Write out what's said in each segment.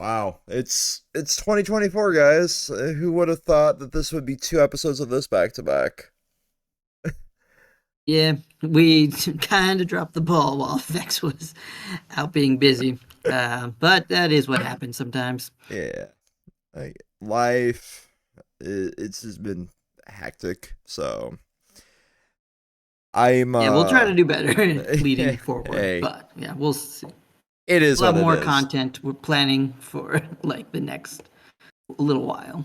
Wow, it's 2024, guys. Who would have thought that this would be two episodes of this back to back? Yeah, we kind of dropped the ball while Vex was out being busy. But that is what happens sometimes. Yeah, life, it's just been hectic. So I'm Yeah, we'll try to do better leading forward. hey, But yeah, we'll see. it is We'll have what it more is. content. We're planning for like the next little while.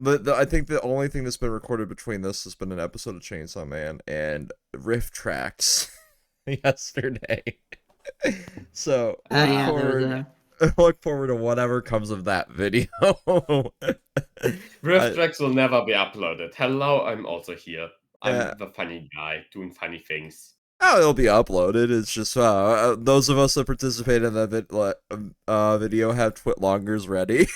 I think the only thing that's been recorded between this has been an episode of Chainsaw Man and riff tracks yesterday. So Yeah, there was a look forward to whatever comes of that video. Rift I, tracks will never be uploaded. Hello, I'm also here. uh, I'm the funny guy doing funny things. oh, it'll be uploaded. It's just those of us that participate in that video have Twitlongers ready.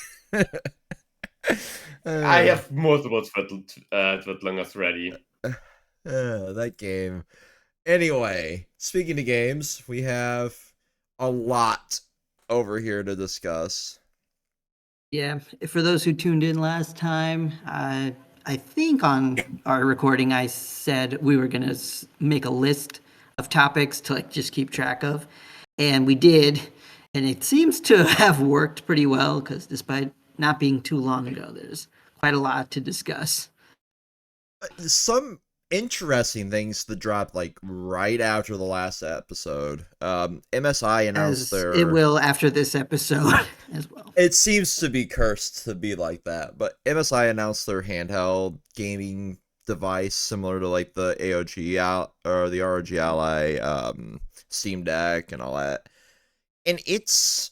I have multiple Twitlungers ready. That game. Anyway, speaking of games, we have a lot over here to discuss. Yeah, for those who tuned in last time, I think on our recording I said we were gonna make a list of topics to like just keep track of, and we did, and it seems to have worked pretty well because despite not being too long ago, there's quite a lot to discuss. Some interesting things that dropped like right after the last episode. MSI announced As it their will after this episode as well. it seems to be cursed to be like that, but MSI announced their handheld gaming device similar to like the AOG out or the ROG Ally Steam Deck and all that. And it's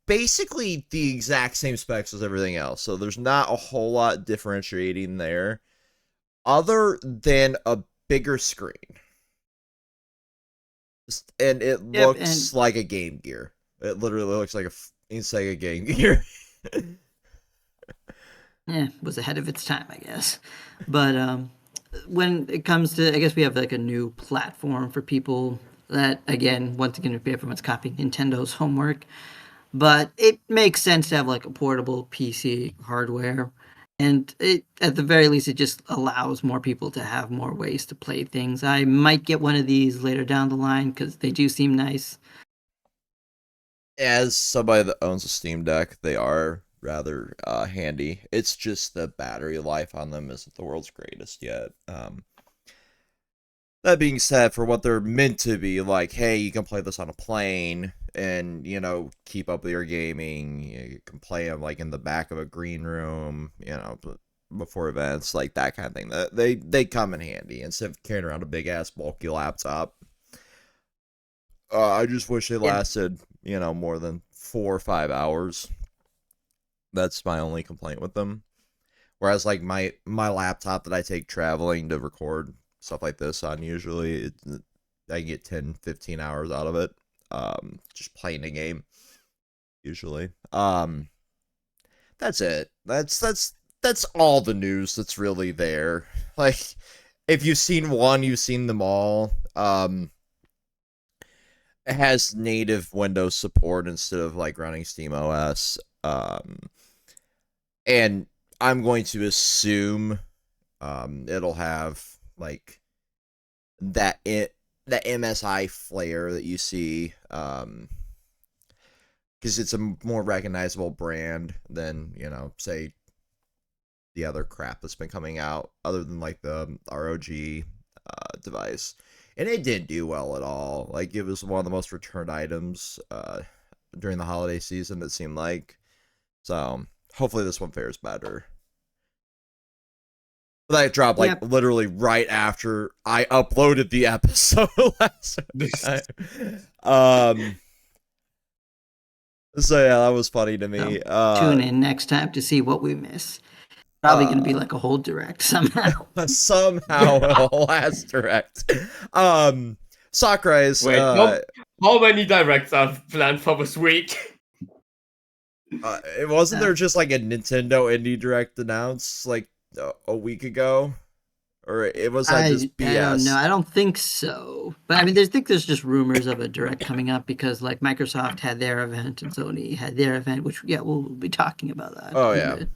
basically the exact same specs as everything else. So there's not a whole lot differentiating there other than a bigger screen. And it Yep, looks and like a Game Gear. It literally looks like a Sega Game Gear. was ahead of its time, I guess. But when it comes to, I guess we have like a new platform for people that, again, once again, everyone's copying Nintendo's homework. But it makes sense to have like a portable PC hardware. And it, at the very least, it just allows more people to have more ways to play things. I might get one of these later down the line because they do seem nice. As somebody that owns a Steam Deck, they are rather handy. It's just the battery life on them isn't the world's greatest yet. That being said, for what they're meant to be, like, hey, you can play this on a plane and, keep up with your gaming. You can play them, like, in the back of a green room, before events, like that kind of thing. They come in handy instead of carrying around a big-ass, bulky laptop. I just wish they Yeah, lasted, more than 4 or 5 hours. That's my only complaint with them. Whereas, like, my laptop that I take traveling to record stuff like this on, usually I can get 10, 15 hours out of it. Just playing a game, usually. That's it. That's all the news that's really there. Like, if you've seen one, you've seen them all. It has native Windows support instead of like running Steam OS. And I'm going to assume it'll have like that MSI flair that you see because it's a more recognizable brand than say the other crap that's been coming out other than like the ROG device. And it didn't do well at all. Like, it was one of the most returned items during the holiday season, it seemed like. So hopefully this one fares better. But that dropped like yep. literally right after I uploaded the episode last time. So yeah, that was funny to me. So tune in next time to see what we miss. Probably going to be like a whole direct somehow. Somehow it'll last direct. Sakurai's Wait, how many directs are planned for this week? it wasn't there just like a Nintendo Indie Direct announced like a week ago? or it was that just I don't know. BS? I don't think so. But I mean, there's just rumors of a direct coming up because like Microsoft had their event and Sony had their event, which yeah, we'll be talking about that Oh in a yeah, bit.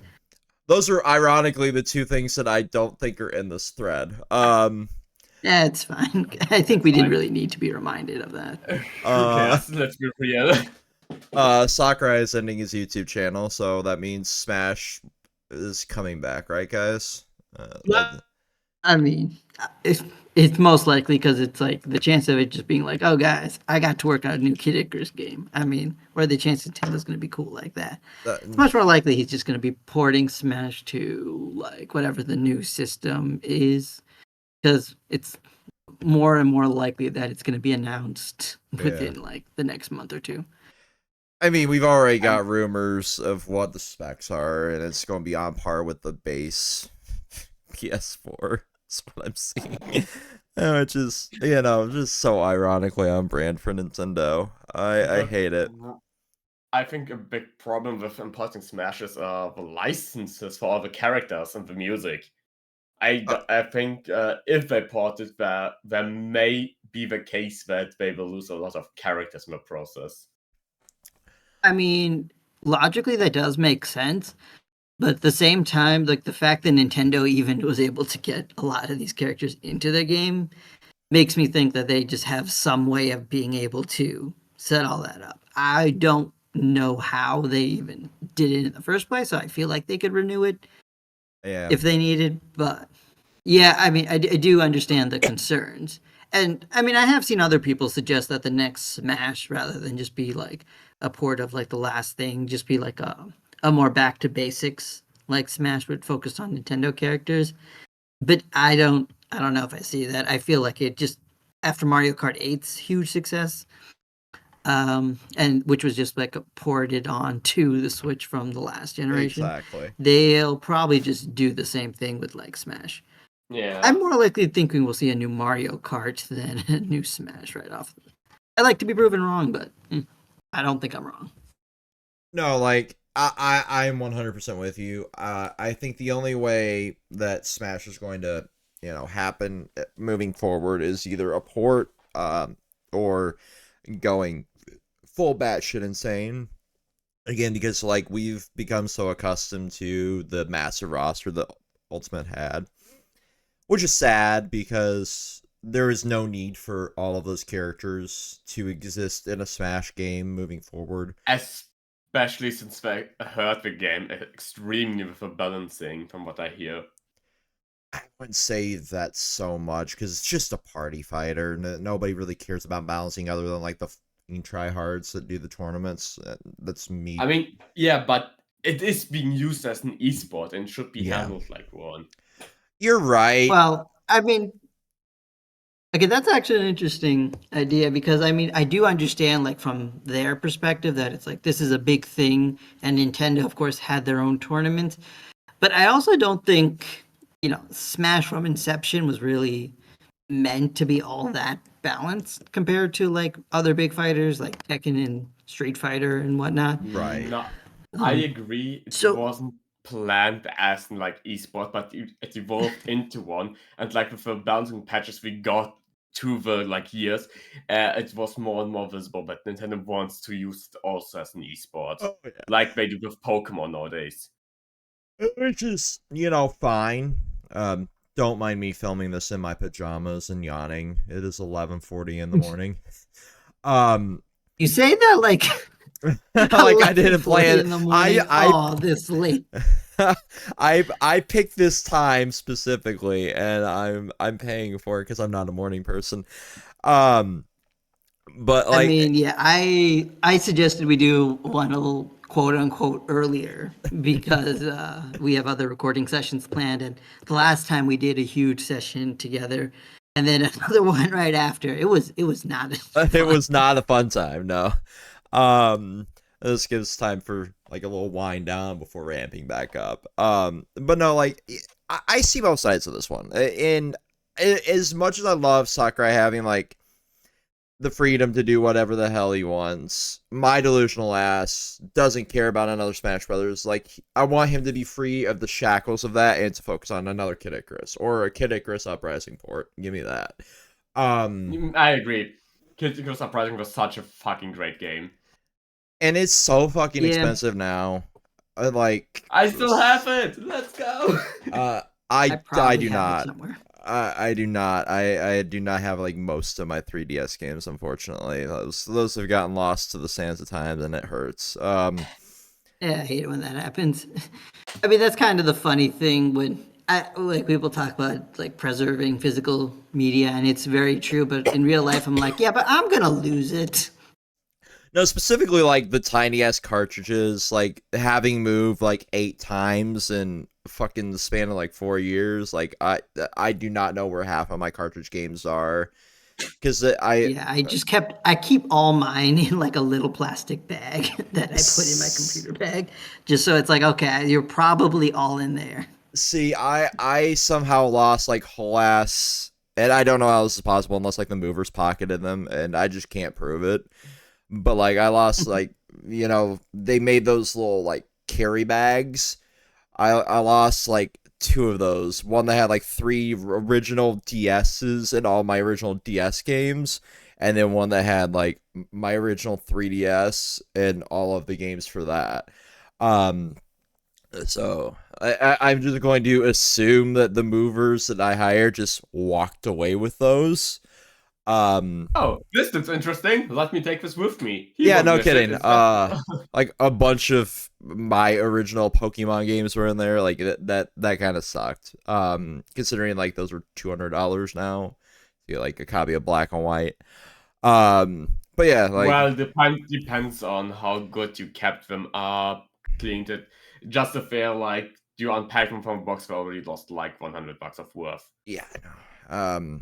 those are ironically the two things that I don't think are in this thread. Yeah, it's fine. I think we didn't Fine. really need to be reminded of that. Who uh, cares? Let's be real. Sakurai is ending his YouTube channel, so that means Smash is coming back, right, guys? Yeah. I mean, it's most likely because it's like the chance of it just being like, oh guys, I got to work on a new Kid Icarus game. I mean, where the chance Nintendo's going to be cool like that. that, It's much more likely he's just going to be porting Smash to like whatever the new system is, because it's more and more likely that it's going to be announced yeah. within like the next month or two. I mean, we've already got rumors of what the specs are, and it's going to be on par with the base PS4. That's what I'm seeing. Which is, just so ironically on brand for Nintendo. I hate it. I think a big problem with importing Smash is the licenses for all the characters and the music. I think if they port it, there may be the case that they will lose a lot of characters in the process. I mean, logically that does make sense. But at the same time, like the fact that Nintendo even was able to get a lot of these characters into their game makes me think that they just have some way of being able to set all that up. I don't know how they even did it in the first place, so I feel like they could renew it Yeah. if they needed. But yeah, I mean, I do understand the concerns. And I mean, I have seen other people suggest that the next Smash, rather than just be like a port of like the last thing, just be like a more back to basics like Smash would focus on Nintendo characters. But I don't know if I see that. I feel like it just after Mario Kart 8's huge success, and which was just like ported on to the Switch from the last generation. Exactly. They'll probably just do the same thing with like Smash. Yeah. I'm more likely thinking we'll see a new Mario Kart than a new Smash right off. I like to be proven wrong, but I don't think I'm wrong. No, like I'm 100% with you. I think the only way that Smash is going to happen moving forward is either a port, or going full batshit insane. Again, because like we've become so accustomed to the massive roster that Ultimate had, which is sad because there is no need for all of those characters to exist in a Smash game moving forward. Especially since they hurt the game extremely with the balancing, from what I hear. I wouldn't say that so much because it's just a party fighter. Nobody really cares about balancing other than like the tryhards that do the tournaments. That's me. I mean, yeah, but it is being used as an esport and should be Yeah. handled like one. You're right. Well, I mean, okay, that's actually an interesting idea because I mean, I do understand like from their perspective that it's like this is a big thing, and Nintendo, of course, had their own tournament. But I also don't think Smash from inception was really meant to be all that balanced compared to like other big fighters like Tekken and Street Fighter and whatnot. Right. No, I agree. It so- wasn't planned as in like esport, but it evolved into one. And like with the balancing patches we got to the like years, it was more and more visible that Nintendo wants to use it also as an esport, Oh yeah. like they do with Pokemon nowadays. Which is fine. Don't mind me filming this in my pajamas and yawning. It is 11:40 in the morning. You say that like like I didn't 11:40 plan. in the morning. I This late. I picked this time specifically, and I'm paying for it because I'm not a morning person. But like, I mean, yeah, I suggested we do one a little quote unquote earlier because we have other recording sessions planned, and the last time we did a huge session together, and then another one right after. It was not. it was not a fun time. No. This gives time for like a little wind down before ramping back up. But no, like I see both sides of this one. And as much as I love Sakurai having like the freedom to do whatever the hell he wants. My delusional ass doesn't care about another Smash Brothers. Like, I want him to be free of the shackles of that and to focus on another Kid Icarus or a Kid Icarus Uprising port. Give me that. I agree. Kid Icarus Uprising was such a fucking great game. And it's so fucking Yeah. expensive now. I still have it. Let's go. I do have it not. somewhere. I do not. I do not have like most of my 3DS games, unfortunately. Those have gotten lost to the sands of time, and it hurts. Yeah, I hate it when that happens. I mean, that's kind of the funny thing when like people talk about like preserving physical media, and it's very true. But in real life, I'm like, yeah, but I'm gonna lose it. No, specifically like the tiny ass cartridges, like having moved like 8 times in fucking the span of like 4 years. Like I do not know where half of my cartridge games are, because I keep all mine in like a little plastic bag that I put in my computer bag, just so it's like, okay, you're probably all in there. See, I somehow lost like whole ass, and I don't know how this is possible unless like the movers pocketed them, and I just can't prove it. But like I lost like, you know, they made those little like carry bags. I lost like 2 of those. One that had like 3 original DSs and all my original DS games, and then one that had like my original 3DS and all of the games for that. So I'm just going to assume that the movers that I hired just walked away with those. Oh, this looks interesting. Let me take this with me. Yeah, no kidding. Like a bunch of my original Pokemon games were in there. Like that kind of sucked. Considering like those were $200 now. You get like a copy of Black and White. But yeah, like, well, depends on how good you kept them up, cleaned it. Just a fair like you unpack them from a box, they already lost like $100 of worth. yeah, I know.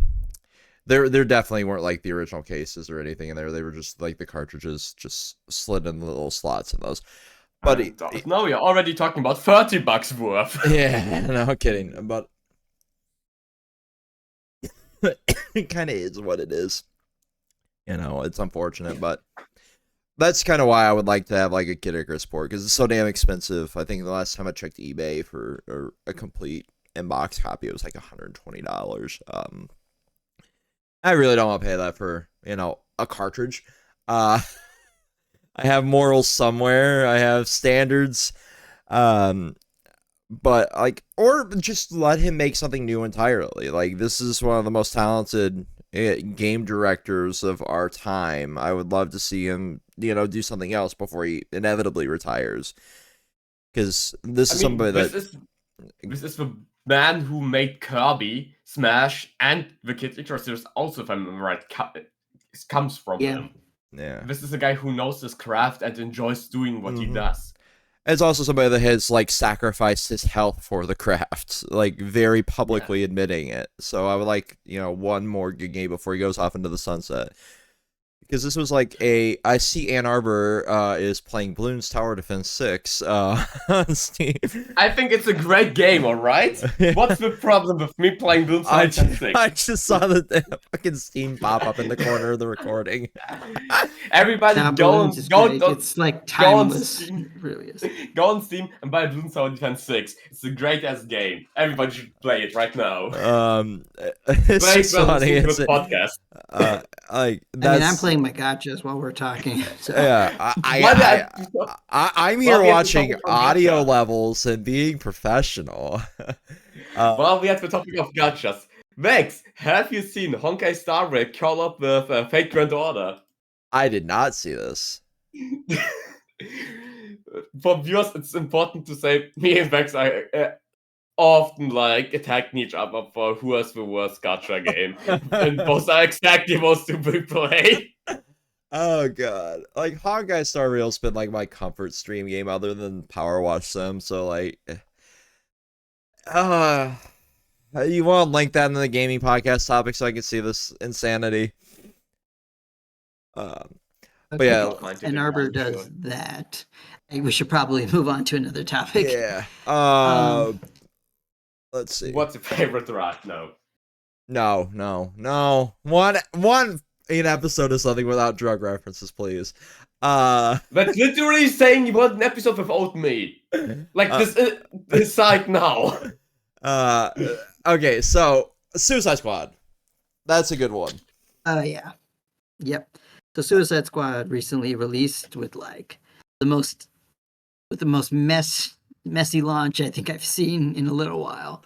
There definitely weren't like the original cases or anything in there. They were just like the cartridges just slid in the little slots in those. But now we are already talking about $30 worth. Yeah, no kidding. But it kind of is what it is. You know, it's unfortunate, but that's kind of why I would like to have like a Kid Icarus port, because it's so damn expensive. I think the last time I checked eBay for a complete inbox copy, it was like $120. I really don't want to pay that for, you know, a cartridge. I have morals somewhere. I have standards. But like, or just let him make something new entirely. Like, this is one of the most talented game directors of our time. I would love to see him, you know, do something else before he inevitably retires. Because this is somebody that this is the man who made Kirby, Smash, and the Kid Icarus series. Also, if I'm right, it comes from him. Yeah, this is a guy who knows his craft and enjoys doing what he does. It's also somebody that has like sacrificed his health for the craft, like very publicly admitting it. So I would like, you know, one more good game before he goes off into the sunset. Because this was like I see Ann Arbor is playing Bloons Tower Defense 6 on Steam. I think it's a great game, alright? What's the problem with me playing Bloons Tower Defense 6? I just saw the fucking Steam pop up in the corner of the recording. Everybody go it's like timeless. It really is. Go on Steam and buy Bloons Tower Defense 6. It's a great ass game. Everybody should play it right now. It's just funny. It's a podcast. Like, I mean, I'm playing my gachas while we're talking. So. Yeah, I'm here watching audio levels and being professional. Well, we have the topic of gachas. Max, have you seen Honkai Star Rail call up with Fate Grand Order? I did not see this. For viewers, it's important to say me and Max are often like attacking each other for who has the worst gacha game. And both are exactly those two we play. Oh god. Like, Honkai Star Rail's been like my comfort stream game other than Power Wash Sim, so like you want to link that in the gaming podcast topic so I can see this insanity. But yeah, Ann Arbor does that. We should probably move on to another topic. Yeah. Let's see. What's your favorite right now? No. One an episode of something without drug references, please. But literally saying you want an episode without me. Like, this is like now. Okay, so Suicide Squad. That's a good one. Yeah. Yep. So Suicide Squad recently released with like the most messy launch I think I've seen in a little while.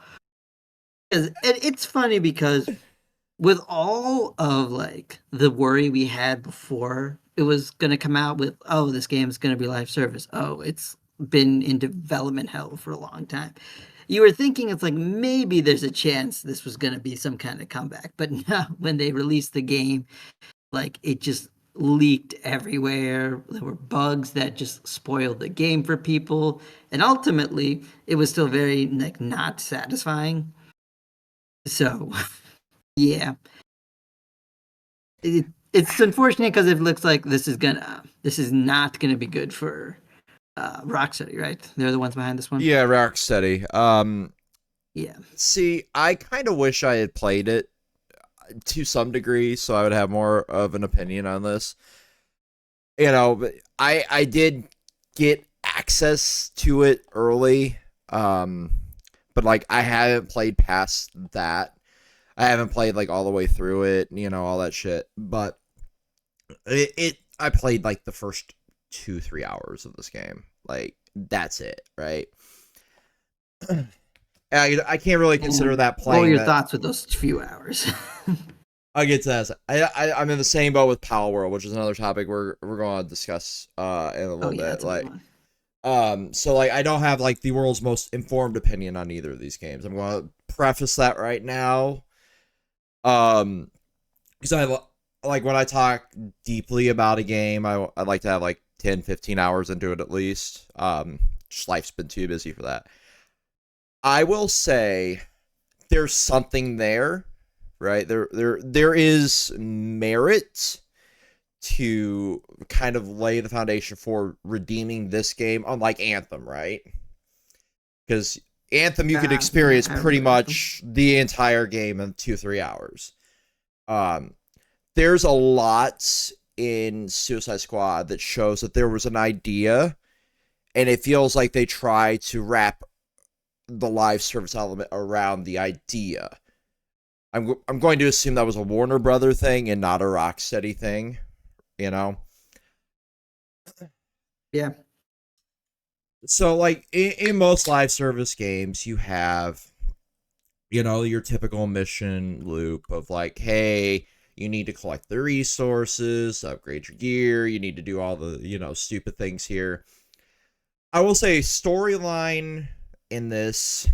It's funny because with all of like the worry we had before it was going to come out with, oh, this game's going to be live service, oh, it's been in development hell for a long time, you were thinking it's like maybe there's a chance this was going to be some kind of comeback. But now when they released the game, like it just leaked everywhere. There were bugs that just spoiled the game for people, and ultimately it was still very like not satisfying. So yeah, it's unfortunate because it looks like this is not gonna be good for Rocksteady, right? They're the ones behind this one. Yeah, Rocksteady. Yeah. See, I kind of wish I had played it to some degree, so I would have more of an opinion on this. You know, but I did get access to it early, but like I haven't played past that. I haven't played like all the way through it, you know, all that shit. But I played like the first 2-3 hours of this game. Like that's it, right? I can't really consider that playing. What were your thoughts with those few hours? I get to that. I'm in the same boat with palworld, which is another topic we're going to discuss in a little bit. Like, so like I don't have like the world's most informed opinion on either of these games. I'm going to preface that right now. Because I like when I talk deeply about a game, I like to have like 10-15 hours into it at least. Just life's been too busy for that. I will say there's something there, right? There is merit to kind of lay the foundation for redeeming this game, unlike Anthem, right? Because Anthem you could experience pretty much the entire game in 2-3 hours. There's a lot in Suicide Squad that shows that there was an idea, and it feels like they try to wrap the live service element around the idea. I'm going to assume that was a Warner Brother thing and not a Rocksteady thing, you know? Yeah. So, like, in most live service games, you have, you know, your typical mission loop of, like, hey, you need to collect the resources, upgrade your gear, you need to do all the, you know, stupid things here. I will say storyline in this,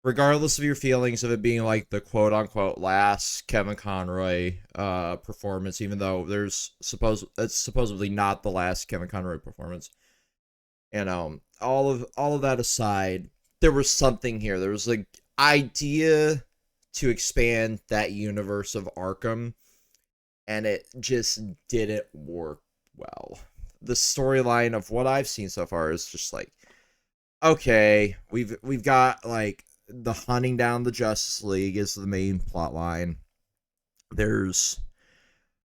regardless of your feelings of it being like the quote-unquote last Kevin Conroy performance, even though it's supposedly not the last Kevin Conroy performance, you know, all of that aside, there was something here. There was like idea to expand that universe of Arkham, and it just didn't work well. The storyline of what I've seen so far is just like, okay, we've got like the hunting down the Justice League is the main plot line. There's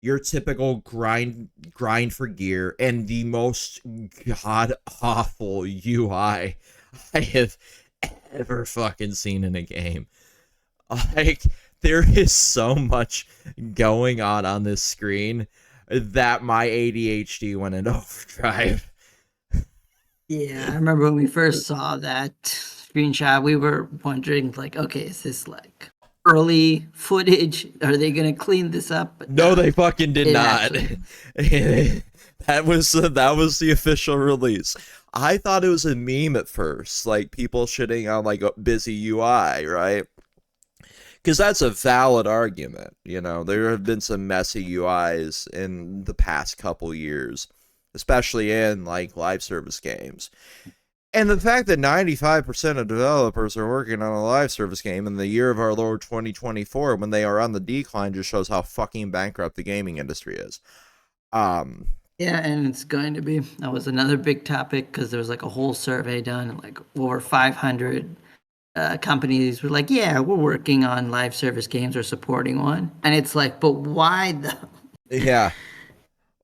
your typical grind for gear and the most god awful UI I have ever fucking seen in a game. Like there is so much going on this screen that my ADHD went into overdrive. Yeah, I remember when we first saw that screenshot, we were wondering, like, okay, is this like early footage? Are they gonna clean this up? But no, they fucking did not. Actually... that was the official release. I thought it was a meme at first, like people shitting on like a busy UI, right? Because that's a valid argument. You know, there have been some messy UIs in the past couple years, especially in like live service games. And the fact that 95% of developers are working on a live service game in the year of our Lord 2024 when they are on the decline just shows how fucking bankrupt the gaming industry is. Yeah, and it's going to be. That was another big topic because there was like a whole survey done, and like over 500 companies were like, yeah, we're working on live service games or supporting one, and it's like, but why the? Yeah.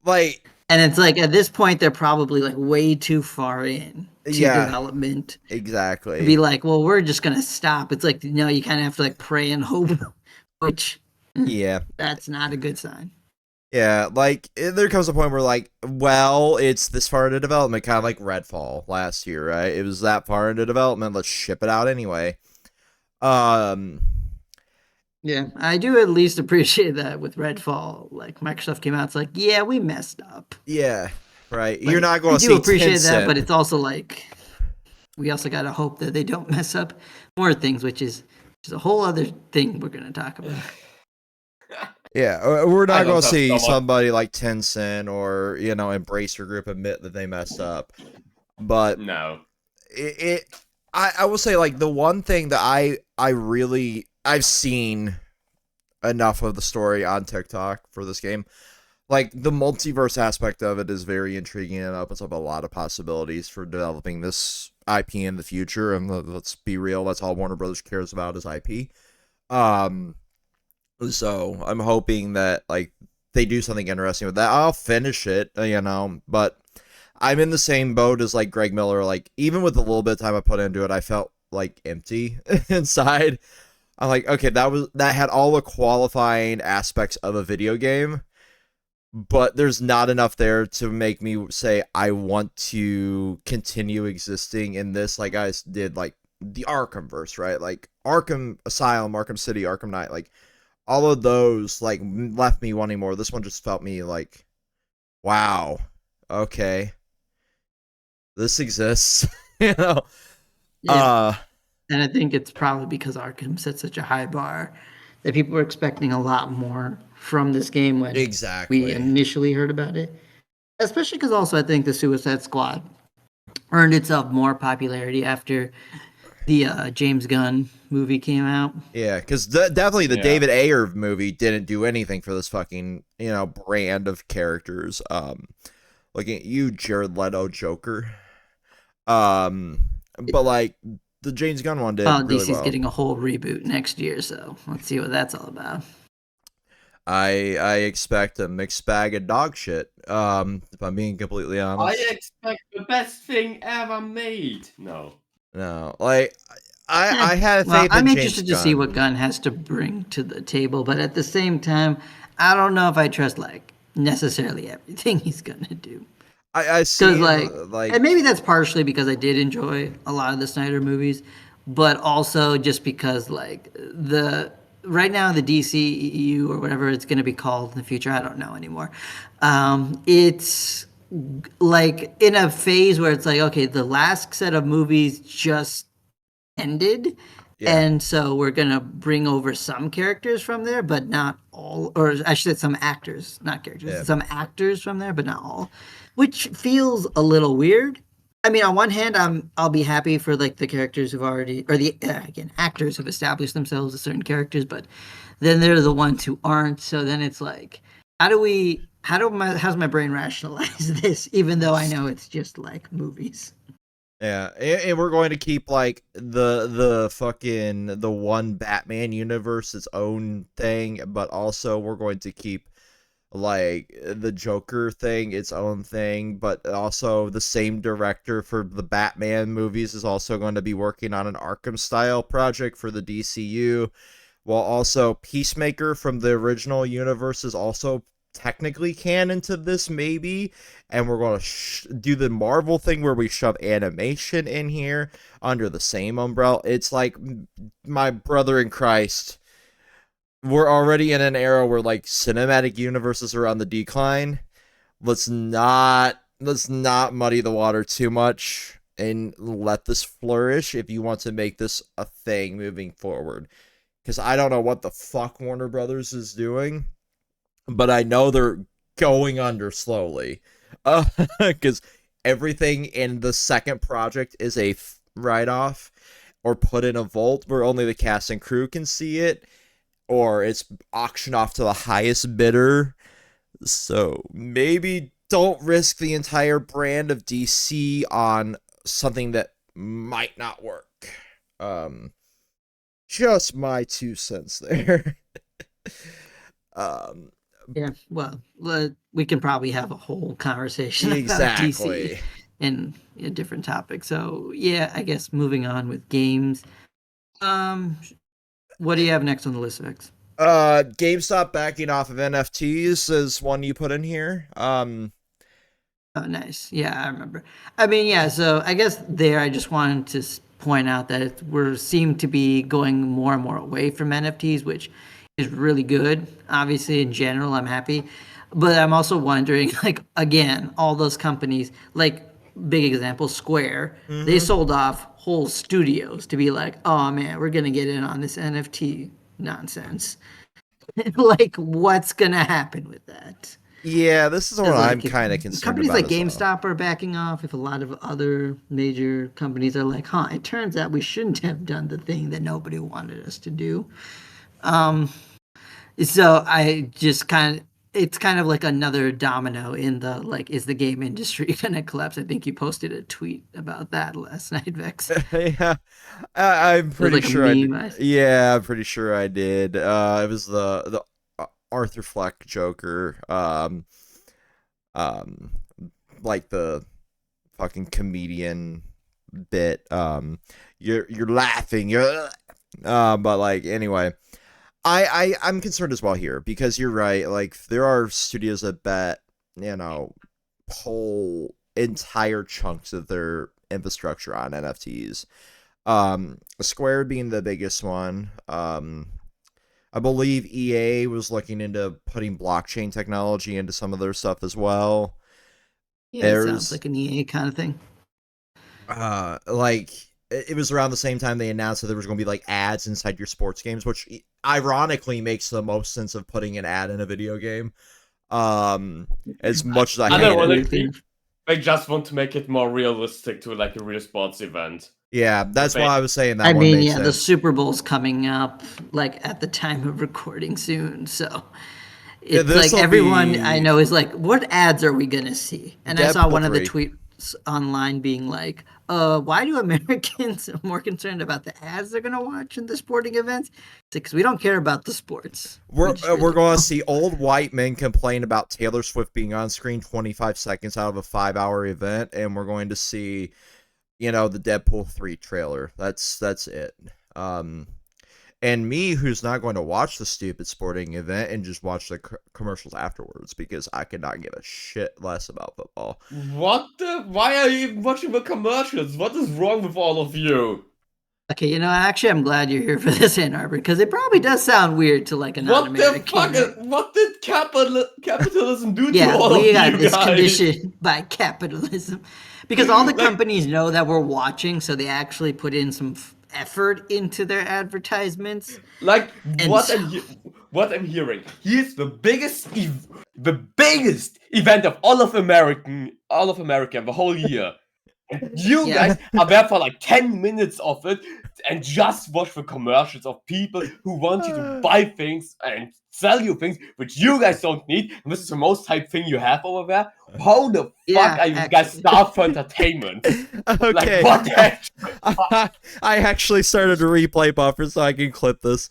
Like, And it's like at this point they're probably like way too far in to yeah, development to be exactly. like, well, we're just gonna stop. It's like, no, you kind of have to like pray and hope, which Yeah. that's not a good sign. Yeah, like there comes a point where like, well, it's this far into development, kind of like Redfall last year, right? It was that far into development. Let's ship it out anyway. Um, Yeah, I do at least appreciate that with Redfall. Like Microsoft came out, it's like, yeah, we messed up. yeah, right. You're Like not going I to do see appreciate that, but Tencent. it's also like we also gotta hope that they don't mess up more things, which is a whole other thing we're gonna talk about. Yeah, we're I not going don't to have see so much. somebody like Tencent or Embracer Group admit that they messed up. But No. I will say like the one thing that I've seen enough of the story on TikTok for this game. Like the multiverse aspect of it is very intriguing and opens up a lot of possibilities for developing this IP in the future. And let's be real, that's all Warner Brothers cares about is IP. Um, so I'm hoping that like they do something interesting with that. I'll finish it, but I'm in the same boat as like Greg Miller. Like even with the little bit of time I put into it, I felt like empty inside. I'm like, okay, that had all the qualifying aspects of a video game, but there's not enough there to make me say I want to continue existing in this like I did like the Arkhamverse, right? Like Arkham Asylum, Arkham City, Arkham Knight, like all of those like left me wanting more. This one just felt me like, wow, okay, this exists, you know. Yeah. Uh, And I think it's probably because Arkham set such a high bar that people were expecting a lot more from this game when we exactly. initially heard about it. Especially because also I think the Suicide Squad earned itself more popularity after the James Gunn movie came out. Yeah, because definitely the Yeah. David Ayer movie didn't do anything for this fucking brand of characters. Looking at you, Jared Leto Joker. Um, but like the James Gunn one Well, did really DC's well. getting a whole reboot next year, so let's see what that's all about. I expect a mixed bag of dog shit. If I'm being completely I honest. expect the best thing ever made. No. No, like Eh, I had well, faith in I'm James interested to see what Gunn. Gunn has to bring to the table, but at the same time, I don't know if I trust like necessarily everything he's gonna do. I Because seen like, and maybe like that's partially because I did enjoy a lot of the Snyder movies, but also just because like the right now the DCEU or whatever it's going to be called in the future, I don't know anymore. It's like in a phase where it's like, okay, the last set of movies just ended. yeah, And so we're gonna bring over some characters from there, but not all, or I should say some actors, not characters, yeah. some actors from there, but not all, which feels a little weird. I mean, on one hand, I'll be happy for like the characters who've already, or the again actors who've established themselves as certain characters, but then they're the ones who aren't. So then it's like, how's my brain rationalize this, even though I know it's just like movies. Yeah, and we're going to keep like the fucking the one Batman universe its own thing, but also we're going to keep like the Joker thing its own thing, but also the same director for the Batman movies is also going to be working on an Arkham style project for the DCU, while also Peacemaker from the original universe is also technically canon to this maybe, and we're going to do the Marvel thing where we shove animation in here under the same umbrella. It's like my brother in Christ, we're already in an era where like cinematic universes are on the decline. Let's not muddy the water too much and let this flourish if you want to make this a thing moving forward, because I don't know what the fuck Warner Brothers is doing, but I know they're going under slowly. Because everything in the second project is a write off or put in a vault where only the cast and crew can see it, or it's auctioned off to the highest bidder. So maybe don't risk the entire brand of DC on something that might not work. Just my 2 cents there. um, Yeah, well, we can probably have a whole conversation about DC exactly. and a different topic. So yeah, I guess moving on with games. Um, what do you have next on the list, Vex? GameStop backing off of NFTs is one you put in here. Oh, nice. Yeah, I remember. I mean, yeah. So I guess there, I just wanted to point out that we're seem to be going more and more away from NFTs, which is really good. Obviously, in general, I'm happy, but I'm also wondering, like, again, all those companies, like, big example, Square, they Mhm. sold off whole studios to be like, oh man, we're gonna get in on this NFT nonsense. Like, what's gonna happen with that? Yeah, this is what Because I'm like if kind of concerned companies about like as well. GameStop are backing off, if a lot of other major companies are like, huh, it turns out we shouldn't have done the thing that nobody wanted us to do. So I just kind of it's kind of like another domino in the like, is the game industry gonna collapse? I think you posted a tweet about that last night, Vex. Yeah, I'm It was pretty like a sure I did. meme. Yeah, I'm pretty sure I did. It was the Arthur Fleck Joker. Um, like the fucking comedian bit. You're laughing. But like anyway, I'm concerned as well here because you're right. Like there are studios that bet, pull entire chunks of their infrastructure on NFTs. Square being the biggest one. I believe EA was looking into putting blockchain technology into some of their stuff as well. Yeah, it sounds There's like an EA kind of thing. like it was around the same time they announced that there was going to be like ads inside your sports games, which ironically makes the most sense of putting an ad in a video game. As much as I Yeah, hate it. weirdly Unironically, enough. they just want to make it more realistic to like a real sports event. Yeah, But that's they why I was saying that I one mean, makes yeah, the sense. Super Bowl's coming up like at the time of recording soon, so it's This like will everyone I be know is like, what ads are we gonna see? And I saw Deadpool one of the 3. tweets online being like, why do Americans are more concerned about the ads they're gonna watch in the sporting events? It's because we don't care about the sports. We just We're really going to don't. see old white men complain about Taylor Swift being on screen 25 seconds out of a 5-hour event, and we're going to see, the Deadpool 3 trailer. That's it. Um, and me, who's not going to watch the stupid sporting event and just watch the commercials afterwards because I could not give a shit less about football. what the? Why are you even watching the commercials? What is wrong with all of you? Okay, actually, I'm glad you're here for this, Ann Arbor, because it probably does sound weird to like a What the non-American, fuck? right? What did capitalism do to Yeah, all we of got you this guys? condition by capitalism because all the Like, companies know that we're watching, so they actually put in some effort into their advertisements. like And so, what I'm hearing. Here's the biggest event of all of America, the whole year. You yeah, guys are there for like 10 minutes of it and just watch the commercials of people who want you to buy things and sell you things which you guys don't need. And this is the most hype thing you have over there. How the fuck yeah, are you guys actually. starved for entertainment? Like, Okay. what the heck? I actually started a replay buffer so I can clip this.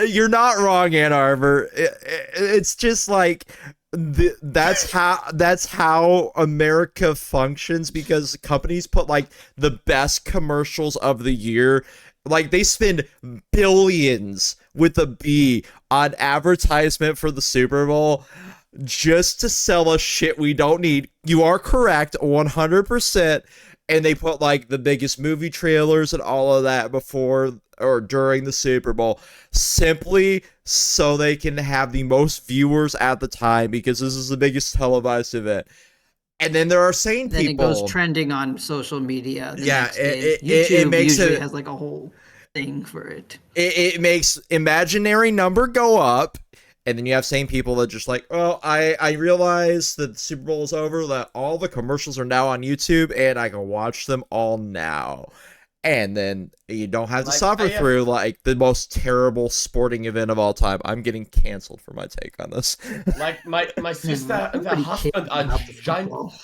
You're not wrong, Ann Arbor. It's just like that's how America functions because companies put like the best commercials of the year. Like they spend billions with a B on advertisement for the Super Bowl just to sell us shit we don't need. You are correct, 100%. And they put like the biggest movie trailers and all of that before or during the Super Bowl simply so they can have the most viewers at the time because this is the biggest televised event. And then there are sane Then it goes people. trending on social media the Yeah, next day. it YouTube makes usually it has like a whole thing for it. it makes imaginary number go up, and then you have same people that just like, oh, I realize that the Super Bowl is over, that all the commercials are now on YouTube, and I can watch them all now. And then you don't have to Like, I suffer have through like the most terrible sporting event of all time. I'm getting canceled for my take on this. like my sister and her Nobody cares husband are about the giant. football.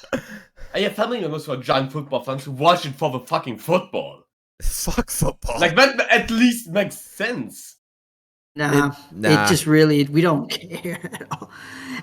I have family members who are giant football fans who watch it for the fucking football. Fuck football. Like that at least makes sense. Nah, Nah. it just really, we don't care at all.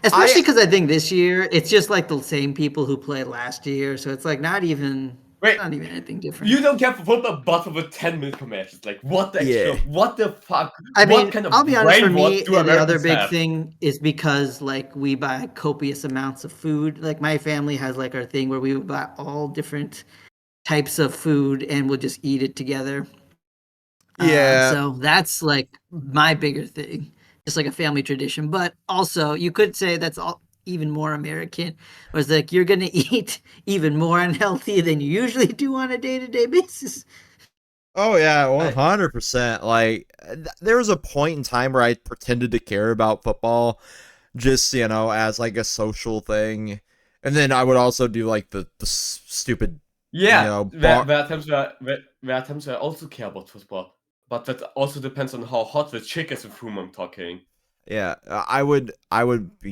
Especially because I think this year it's just like the same people who played last year, so it's like not even Wait, anything different. you don't care for football, but for the 10-minute matches. Like, what the Yeah. what the fuck? I What mean, kind of I'll be honest, for me, brainwash do the other Americans big have? thing is because like we buy copious amounts of food. Like my family has like our thing where we buy all different types of food and we'll just eat it together. Yeah. So that's like my bigger thing, just like a family tradition. But also, you could say that's all even more American, was like you're gonna eat even more unhealthy than you usually do on a day-to-day basis. Oh yeah, I, 100%. Like there was a point in time where I pretended to care about football, just as like a social thing, and then I would also do like the stupid, yeah, bar. there are times where I also care about football, but that also depends on how hot the chick is with whom I'm talking. Yeah, I would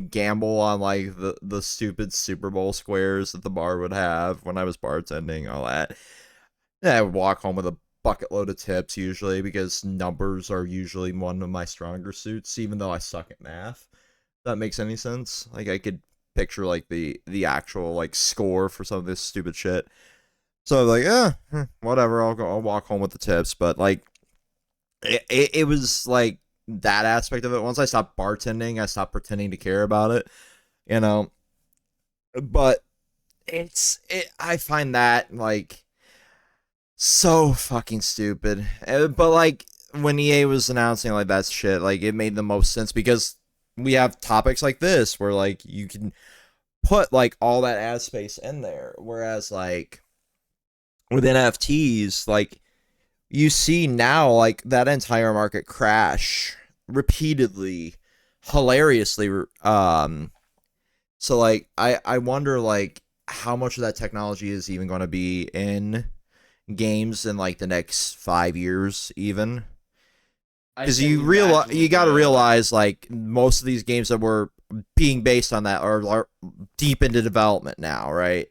gamble on like the stupid Super Bowl squares that the bar would have when I was bartending, all that. Yeah, I would walk home with a bucket load of tips usually because numbers are usually one of my stronger suits, even though I suck at math. If that makes any sense? Like I could picture like the actual like score for some of this stupid shit. So like, whatever. I'll walk home with the tips. But like, it was like that aspect of it. Once I stopped bartending, I stopped pretending to care about it. You know, but I find that like so fucking stupid. But like when EA was announcing like that shit, like it made the most sense because we have topics like this where like you can put like all that ad space in there, whereas like with NFTs, like you see now like that entire market crash repeatedly, hilariously. So like I wonder like how much of that technology is even going to be in games in like the next 5 years even, I because can you imagine got to realize like most of these games that were being based on that are deep into development now, right?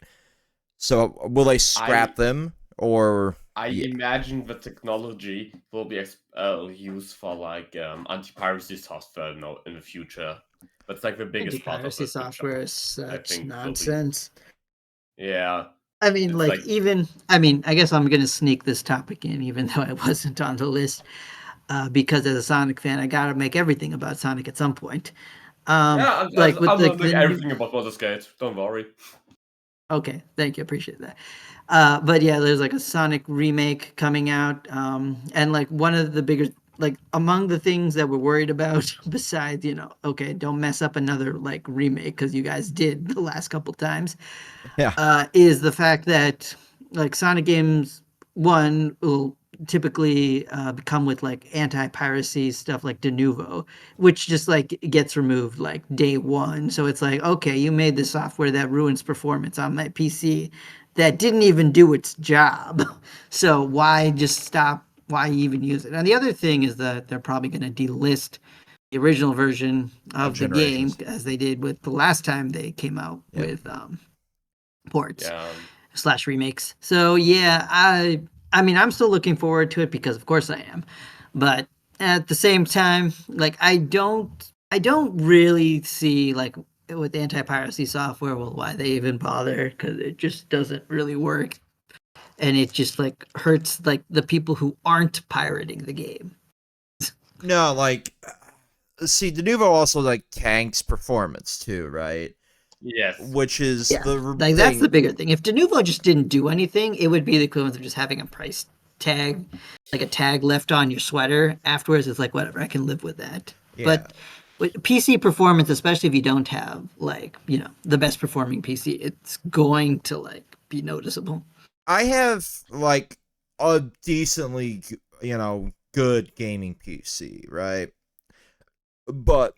So will they I scrap them or I yeah, imagine the technology will be used for like anti-piracy software in the future. That's like the biggest part of Anti-piracy it, which software is I such think will be. nonsense. Yeah, I mean, it's like like even I mean, I guess I'm gonna sneak this topic in, even though it wasn't on the list, because as a Sonic fan, I gotta make everything about Sonic at some point. yeah, Like with I'm like not the doing new. everything about Baldur's Gate. Don't worry. Okay, thank you, appreciate that. But yeah, there's like a Sonic remake coming out, and like one of the bigger, like among the things that we're worried about, besides okay, don't mess up another like remake because you guys did the last couple times, yeah, is the fact that like Sonic games one will typically come with like anti-piracy stuff like de novo, which just like gets removed like day one. So it's like, okay, you made the software that ruins performance on my PC that didn't even do its job. So why just stop? Why even use it? And the other thing is that they're probably going to delist the original version of of the game generations. as they did with the last time they came out Yep. with ports Yeah, slash remakes. So yeah, I mean I'm still looking forward to it because of course I am. But at the same time, like I don't really see like with anti-piracy software, well, why they even bother, because it just doesn't really work, and it just like hurts like the people who aren't pirating the game. No, like see, Denuvo also like tanks performance too, right? yes. Which is Yeah, the like that's thing. the bigger thing. If Denuvo just didn't do anything, it would be the equivalent of just having a price tag, like a tag left on your sweater. Afterwards, it's like whatever, I can live with that. Yeah, But with PC performance, especially if you don't have like the best performing PC, it's going to like be noticeable. I have like a decently good gaming PC, right? But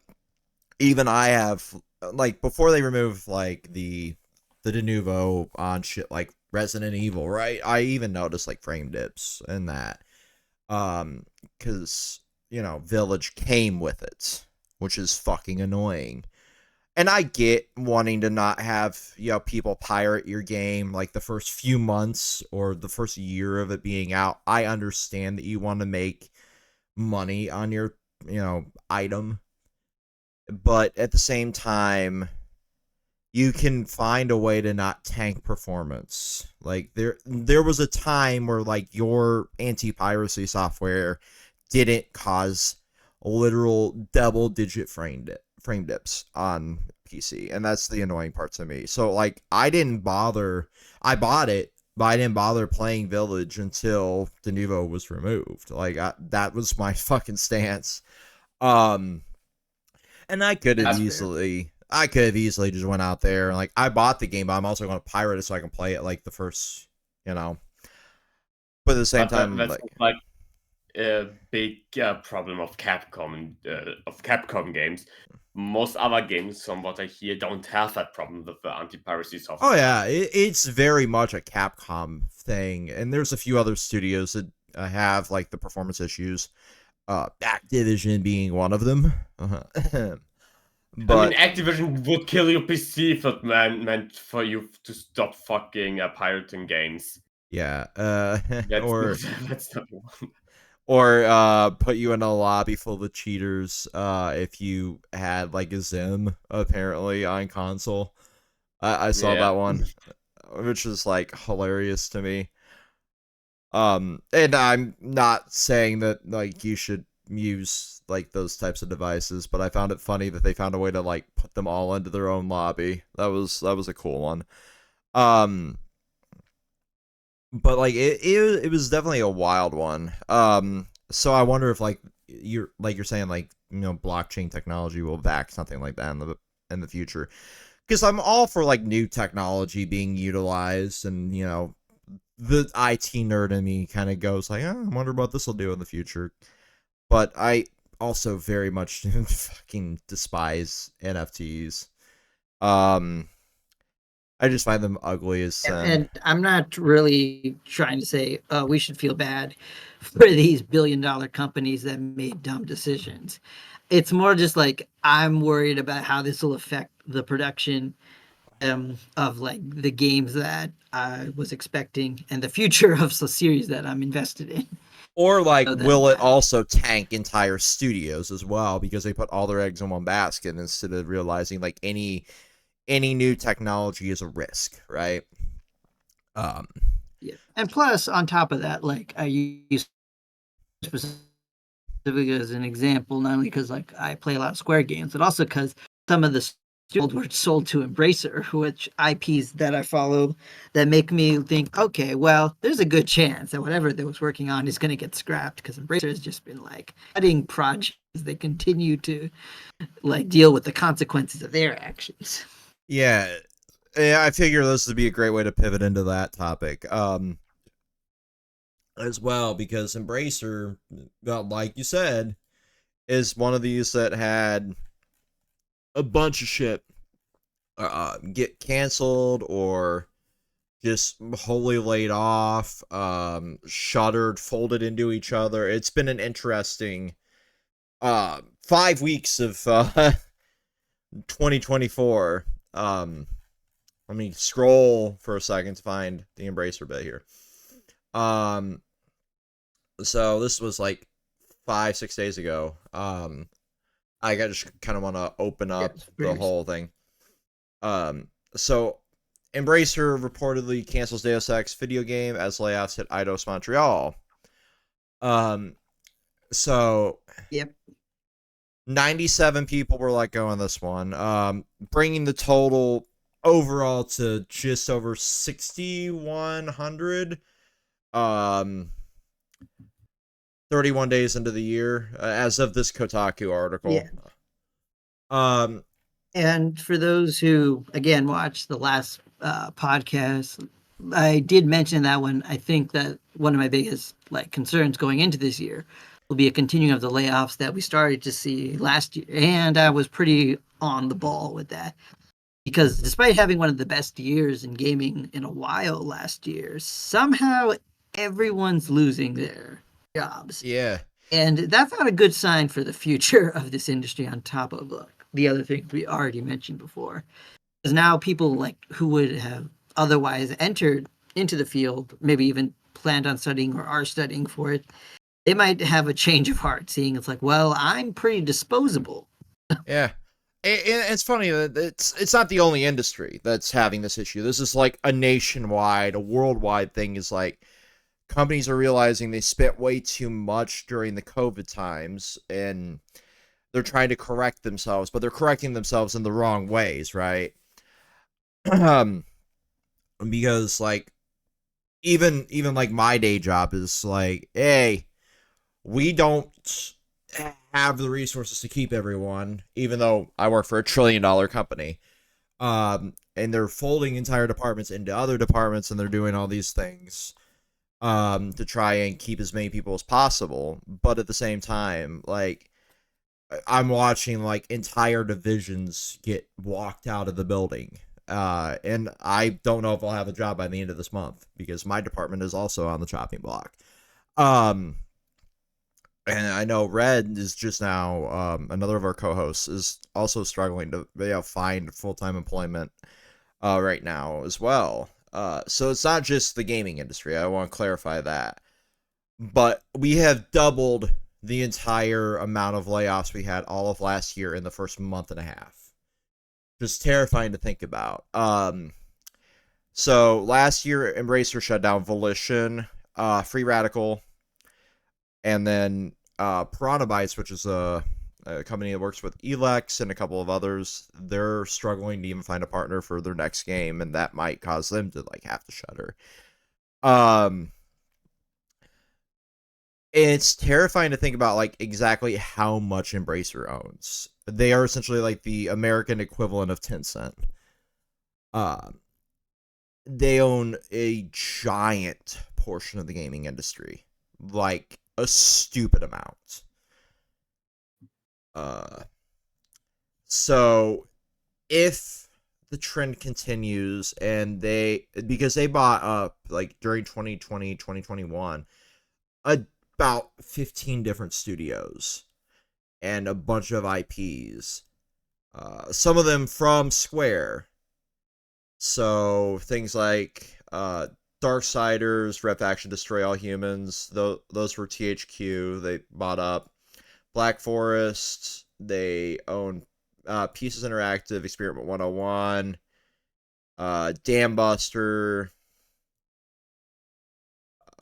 even I have like before they remove like the de novo on shit like Resident Evil, right? I even noticed like frame dips and that. Cuz Village came with it, which is fucking annoying. And I get wanting to not have, people pirate your game like the first few months or the first year of it being out. I understand that you want to make money on your, item, but at the same time, you can find a way to not tank performance. Like there was a time where like your anti-piracy software didn't cause literal double-digit frame dips on PC, and that's the annoying part to me. So like I didn't bother. I bought it, but I didn't bother playing Village until Denuvo was removed. Like that was my fucking stance. Um, and That's fair. I could have easily just went out there and like I bought the game, but I'm also going to pirate it so I can play it like the first, you know. But at the same But time, that's like, like a big problem of Capcom games. Most other games, from what I hear, don't have that problem with the anti-piracy oh software. yeah, it's very much a Capcom thing, and there's a few other studios that have like the performance issues. Activision being one of them. I mean, But Activision would kill your PC if it meant for you to stop fucking pirating games. yeah, That's not that's not one. or put you in a lobby full of cheaters if you had like a Zim apparently on console. I saw Yeah. that one, which is like hilarious to me. And I'm not saying that like you should use like those types of devices, but I found it funny that they found a way to like put them all into their own lobby. That was a cool one. Um, but like it was definitely a wild one. So I wonder if you're saying like blockchain technology will back something like that in the future. Because I'm all for like new technology being utilized, and the IT nerd in me kind of goes like, oh, I wonder what this will do in the future. But I also very much fucking despise NFTs. Um, I just find them ugly as sin. And I'm not really trying to say, oh, we should feel bad for these billion-dollar companies that made dumb decisions. It's more just like I'm worried about how this will affect the production of like the games that I was expecting and the future of the series that I'm invested in. Or like, So that will it also tank entire studios as well because they put all their eggs in one basket instead of realizing like any new technology is a risk, right? Um, yeah. And plus, on top of that, like I use specifically as an example, not only because like I play a lot of Square games, but also because some of the were sold to Embracer, which IPs that I follow that make me think, okay, well, there's a good chance that whatever they was working on is going to get scrapped because Embracer has just been like cutting projects. They continue to like deal with the consequences of their actions. yeah, yeah, I figure this would be a great way to pivot into that topic. As well because Embracer, like you said, is one of these that had a bunch of shit get canceled or just wholly laid off, shuttered, folded into each other. It's been an interesting 5 weeks of 2024. Let me scroll for a second to find the Embracer bit here. So this was like 5-6 days ago. I just kind of want to open Yeah, up it's the pretty whole thing. So Embracer reportedly cancels Deus Ex video game as layoffs hit Eidos Montreal. Um, so Yep. 97 people were let go on this one, bringing the total overall to just over 6,100. 31 days into the year, as of this Kotaku article. Yeah. Um, And for those who, again, watched the last podcast, I did mention that one. I think that one of my biggest like concerns going into this year will be a continuing of the layoffs that we started to see last year, and I was pretty on the ball with that because despite having one of the best years in gaming in a while last year, somehow everyone's losing their jobs, yeah, and that's not a good sign for the future of this industry. On top of the other things we already mentioned before. Because now people like who would have otherwise entered into the field, maybe even planned on studying or are studying for it, they might have a change of heart, seeing it's like, well, I'm pretty disposable. Yeah. It's funny that it's not the only industry that's having this issue. This is like a nationwide, a worldwide thing. Is like companies are realizing they spent way too much during the COVID times, and they're trying to correct themselves, but they're correcting themselves in the wrong ways, right? Because like even like my day job is like, hey, we don't have the resources to keep everyone, even though I work for $1 trillion company. And they're folding entire departments into other departments, and they're doing all these things to try and keep as many people as possible. But at the same time, like, I'm watching like entire divisions get walked out of the building. And I don't know if I'll have a job by the end of this month because my department is also on the chopping block. And I know Red is just now, another of our co-hosts is also struggling to find full-time employment right now as well. So it's not just the gaming industry. I want to clarify that. But we have doubled the entire amount of layoffs we had all of last year in the first month and a half. Just terrifying to think about. So last year, Embracer shut down Volition, Free Radical, and then Piranha Bytes, which is a company that works with Elex and a couple of others. They're struggling to even find a partner for their next game, and that might cause them to like have to shutter. It's terrifying to think about like exactly how much Embracer owns. They are essentially like the American equivalent of Tencent. They own a giant portion of the gaming industry, like a stupid amount. So if the trend continues and because they bought up like during 2020, 2021, about 15 different studios and a bunch of IPs. Some of them from Square. So things like Darksiders, Red Faction, Destroy All Humans, those were THQ. They bought up Black Forest. They own Pieces Interactive, Experiment 101, Dam Buster,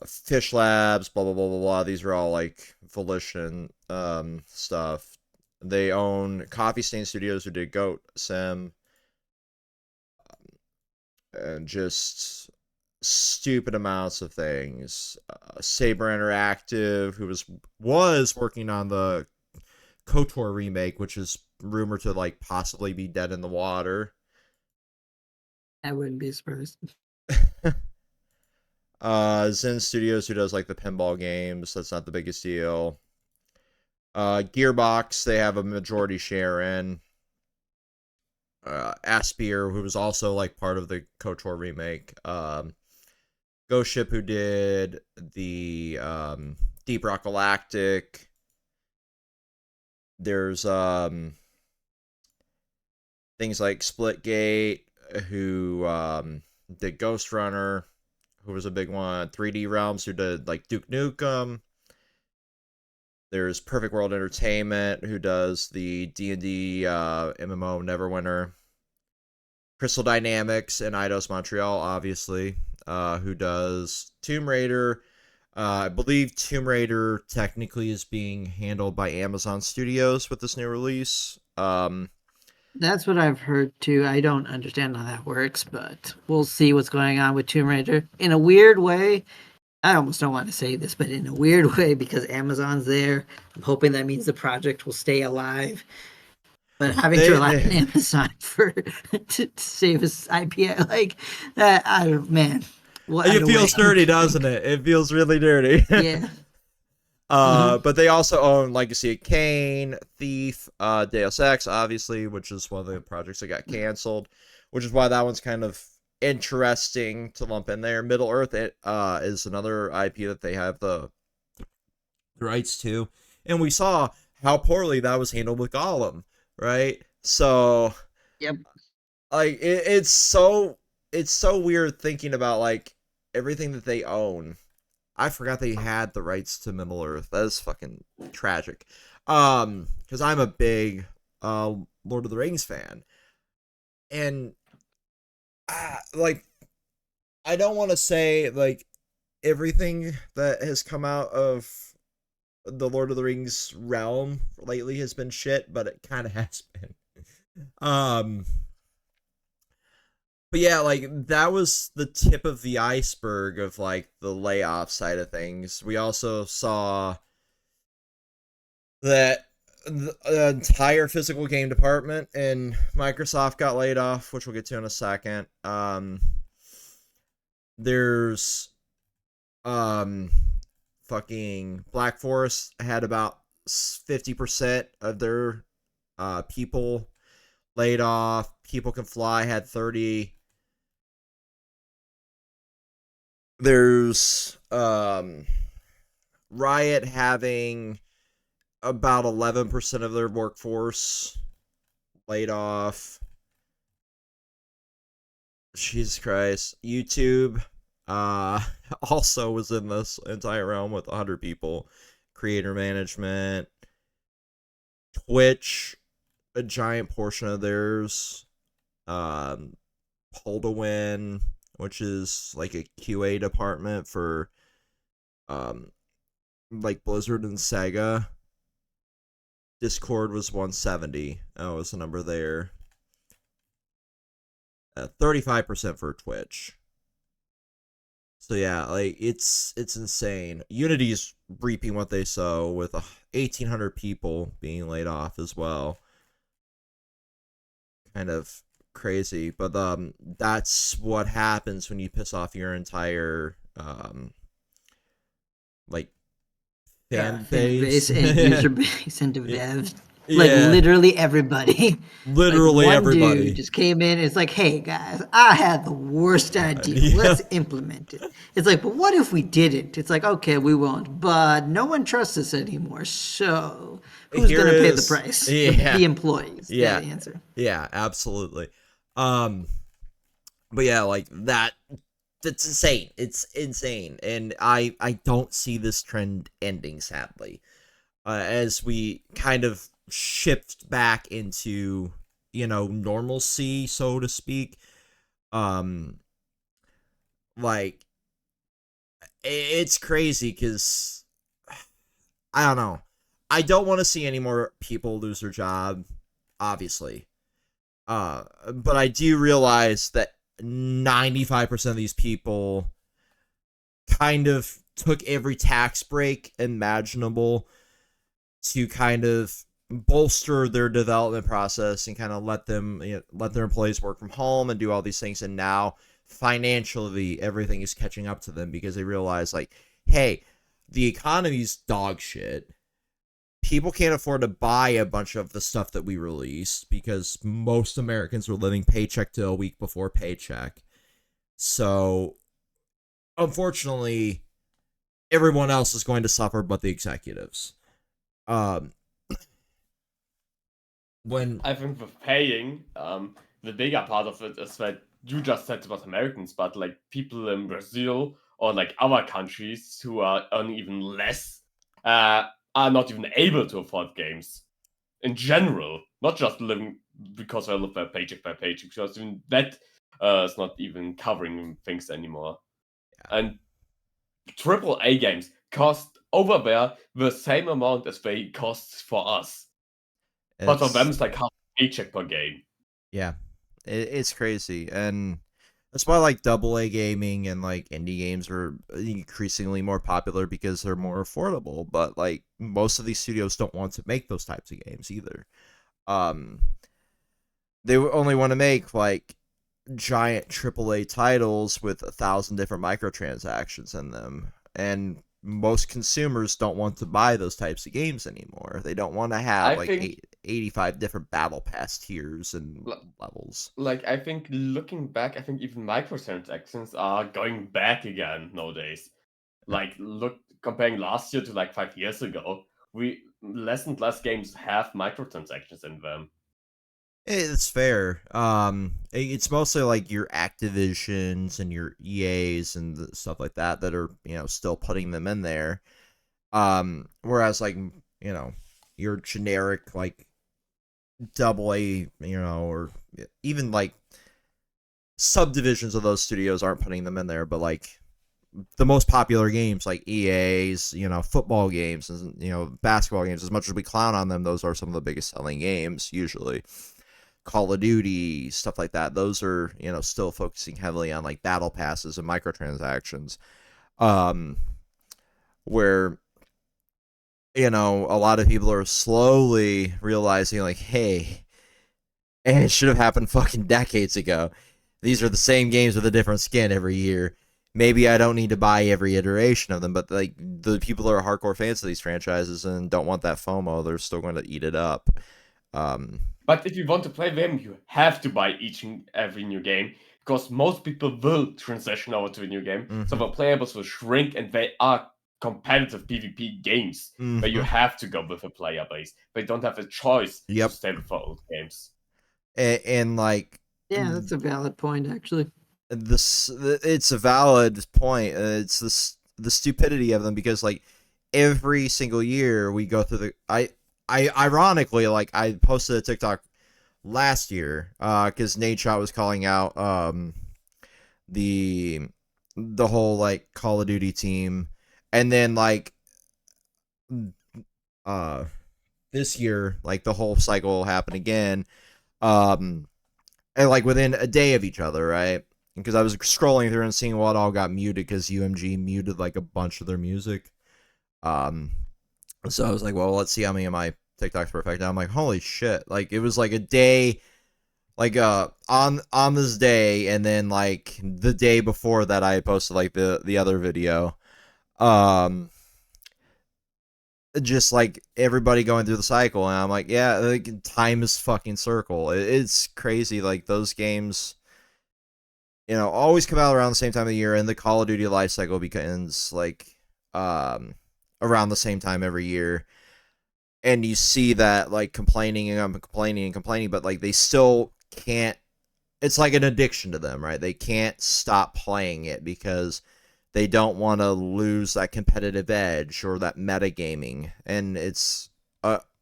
Fish Labs, blah blah blah blah blah. These are all like Volition stuff. They own Coffee Stain Studios, who did Goat Sim, and just stupid amounts of things. Saber Interactive, who was working on the KOTOR remake, which is rumored to like possibly be dead in the water. I wouldn't be surprised. Zen Studios, who does like the pinball games, that's not the biggest deal. Gearbox, they have a majority share in. Aspyr, who was also like part of the KOTOR remake. Ghost Ship, who did the Deep Rock Galactic. There's things like Splitgate, who did Ghost Runner, who was a big one. 3D Realms, who did like Duke Nukem. There's Perfect World Entertainment, who does the D&D MMO Neverwinter. Crystal Dynamics and Eidos Montreal, obviously, who does Tomb Raider. I believe Tomb Raider technically is being handled by Amazon Studios with this new release. That's what I've heard too. I don't understand how that works, but we'll see what's going on with Tomb Raider. In a weird way, I almost don't want to say this, but in a weird way, because Amazon's there, I'm hoping that means the project will stay alive. But having to rely on Amazon to save his IP, like that, I don't, man. It feels dirty, doesn't it? It feels really dirty. Yeah. But they also own Legacy of Kain, Thief, Deus Ex, obviously, which is one of the projects that got canceled, which is why that one's kind of interesting to lump in there. Middle Earth is another IP that they have the rights to, and we saw how poorly that was handled with Gollum, right? So Yep. like it's so weird thinking about like everything that they own. I forgot they had the rights to Middle Earth. That is fucking tragic. Because I'm a big Lord of the Rings fan, and like I don't want to say like everything that has come out of the Lord of the Rings realm lately has been shit, but it kind of has been. Um, but yeah, like that was the tip of the iceberg of like the layoff side of things. We also saw that the entire physical game department in Microsoft got laid off, which we'll get to in a second. There's um fucking Black Forest had about 50% of their people laid off. People Can Fly had 30. There's Riot having about 11% of their workforce laid off. Jesus Christ. YouTube also was in this entire realm with 100 people. Creator management. Twitch, a giant portion of theirs. Pull to Win, which is like a QA department for like Blizzard and Sega. Discord was 170. Oh, was the number there. 35% for Twitch. So yeah, like it's insane. Unity's reaping what they sow with 1,800 people being laid off as well. Kind of crazy, but that's what happens when you piss off your entire like fan base and user base and dev. Yeah. Like literally everybody. Literally like one everybody dude just came in. It's like, hey guys, I had the worst idea. Yeah. Let's implement it. It's like, but what if we didn't? It's like, okay, we won't, but no one trusts us anymore. So who's Here gonna pay the is- price? Yeah. The employees. Yeah. The answer. Yeah, absolutely. But yeah, like that's insane. It's insane, and I don't see this trend ending, sadly. As we kind of shift back into normalcy, so to speak. Like it's crazy because I don't know. I don't want to see any more people lose their job, obviously. But I do realize that 95% of these people kind of took every tax break imaginable to kind of bolster their development process and kind of let their employees work from home and do all these things. And now financially everything is catching up to them because they realize like, hey, the economy's dog shit. People can't afford to buy a bunch of the stuff that we release because most Americans are living paycheck to a week before paycheck. So unfortunately, everyone else is going to suffer but the executives. When I think with paying, the bigger part of it is that you just said about Americans, but like people in Brazil or like other countries who are earning even less are not even able to afford games in general, not just living because they live by paycheck, because even that is not even covering things anymore. Yeah. And AAA games cost over there the same amount as they cost for us. But for them, it's like half a paycheck per game. Yeah, it's crazy, and that's why like AA gaming and like indie games are increasingly more popular because they're more affordable. But like most of these studios don't want to make those types of games either. They only want to make like giant AAA titles with 1,000 different microtransactions in them, and most consumers don't want to buy those types of games anymore. They don't want to have I like think 85 different battle pass tiers and levels. like I think looking back, I think even microtransactions are going back again nowadays. Like look comparing last year to like 5 years ago, we less and less games have microtransactions in them. It's fair. It's mostly like your Activisions and your EAs and stuff like that that are still putting them in there. Whereas like your generic like double A, or even like subdivisions of those studios aren't putting them in there, but like the most popular games like EA's, football games and basketball games, as much as we clown on them, those are some of the biggest selling games usually. Call of Duty, stuff like that. Those are, still focusing heavily on like battle passes and microtransactions. Where a lot of people are slowly realizing like, hey, and it should have happened fucking decades ago. These are the same games with a different skin every year. Maybe I don't need to buy every iteration of them, but like the people that are hardcore fans of these franchises and don't want that FOMO, they're still going to eat it up. But if you want to play them, you have to buy each and every new game, because most people will transition over to a new game. Mm-hmm. So the playables will shrink, and they are competitive PvP games where you have to go with a player base. They don't have a choice to stay with the old games. And like, yeah, that's a valid point, actually. It's a valid point. It's the stupidity of them, because like every single year we go through I ironically, like, I posted a TikTok last year because Nadeshot was calling out the whole like Call of Duty team, and then like this year like the whole cycle will happen again, and like within a day of each other, right? Because I was scrolling through and seeing what all got muted because UMG muted like a bunch of their music. So I was like, well, let's see how many of my TikToks were affected. I'm like, holy shit! Like it was like a day, like on this day, and then like the day before that, I posted like the other video. Just like everybody going through the cycle, and I'm like, yeah, like time is fucking circle. It's crazy. Like those games, always come out around the same time of the year, and the Call of Duty life cycle begins like around the same time every year. And you see that like complaining and complaining, but like they still can't. It's like an addiction to them, right? They can't stop playing it because they don't want to lose that competitive edge or that metagaming, and it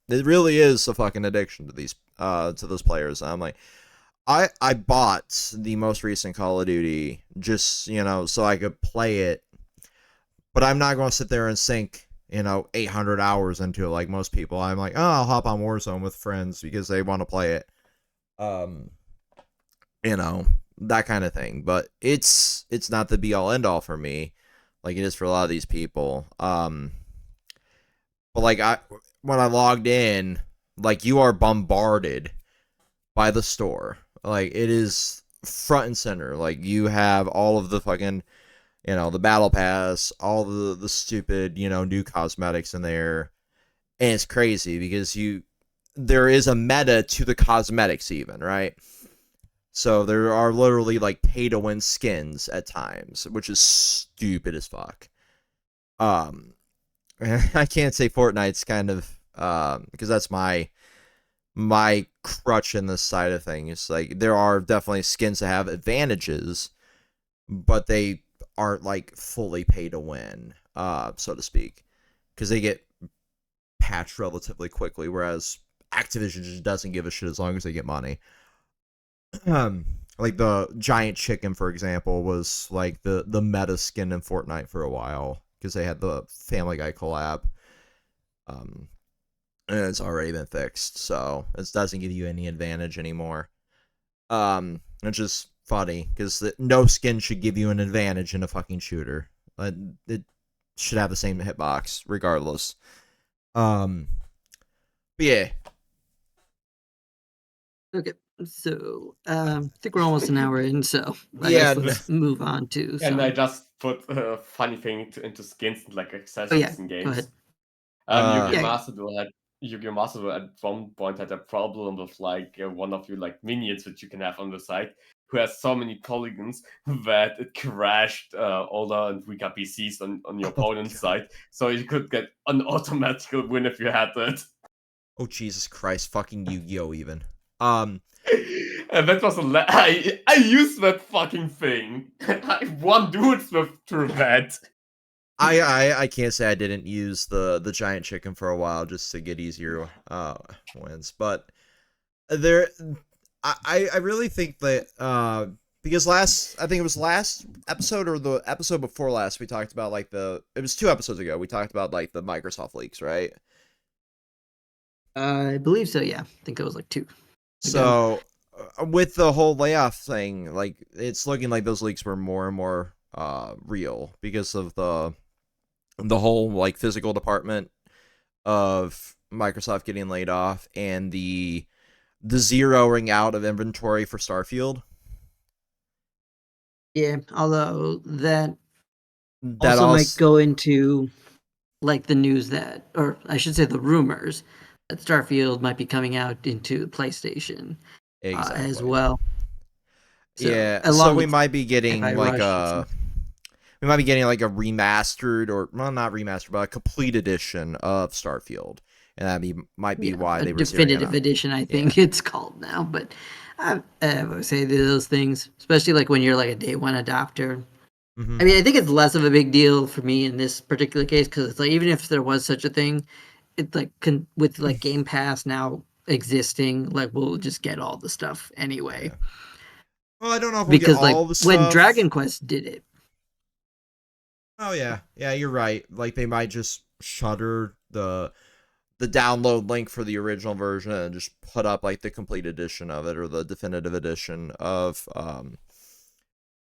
really is a fucking addiction to these to those players. I'm like, I bought the most recent Call of Duty just so I could play it, but I'm not going to sit there and sink 800 hours into it like most people. I'm like, oh, I'll hop on Warzone with friends because they want to play it, that kind of thing. But it's not the be all end all for me, like it is for a lot of these people. But like when I logged in, like you are bombarded by the store. Like it is front and center. Like you have all of the fucking the battle pass, all the stupid new cosmetics in there, and it's crazy because there is a meta to the cosmetics even, right? So there are literally like pay to win skins at times, which is stupid as fuck. I can't say Fortnite's kind of because that's my crutch in this side of things. Like there are definitely skins that have advantages, but they aren't like fully pay to win, so to speak, because they get patched relatively quickly, whereas Activision just doesn't give a shit as long as they get money. Like the giant chicken, for example, was like the meta skin in Fortnite for a while because they had the Family Guy collab. And it's already been fixed, so it doesn't give you any advantage anymore. It's just funny because no skin should give you an advantage in a fucking shooter. It should have the same hitbox regardless. But yeah. Okay, so I think we're almost an hour in, so I Yeah, guess let's move on to. And I Some... just put a funny thing into skins and like Oh accessories yeah, in go games. ahead. Yu-Gi-Oh! Yeah, Master Duel at one point had a problem with like one of your like minions that you can have on the side, who has so many polygons that it crashed older and weaker PCs on your opponent's side, so you could get an automatic win if you had that. Oh Jesus Christ, fucking Yu-Gi-Oh! Even. That was I used that fucking thing. I won dudes with through that. I can't say I didn't use the giant chicken for a while just to get easier wins, but there I really think that because I think it was last episode or the episode before last, we talked about like it was 2 episodes ago, we talked about like the Microsoft leaks, right? I believe so. Yeah, I think it was like 2. So with the whole layoff thing, like it's looking like those leaks were more and more real because of the whole like physical department of Microsoft getting laid off and the zeroing out of inventory for Starfield. Yeah, although that That also might also go into like the news that, or I should say the rumors that Starfield might be coming out into PlayStation exactly as well. So, yeah. So along we with might be getting like Rush. we might be getting like a remastered or well not remastered but a complete edition of Starfield, and might be why a they were zeroing it definitive out. edition, I think it's called now. But I would say those things, especially like when you're like a day one adopter. Mhm. I mean, I think it's less of a big deal for me in this particular case because it's like even if there was such a thing, it's like with like Game Pass now existing, like we'll just get all the stuff anyway. Yeah. Well, I don't know if we'll get Because like all the when stuff. Dragon Quest did it, Oh yeah, you're right. Like they might just shutter the download link for the original version and just put up like the complete edition of it or the definitive edition of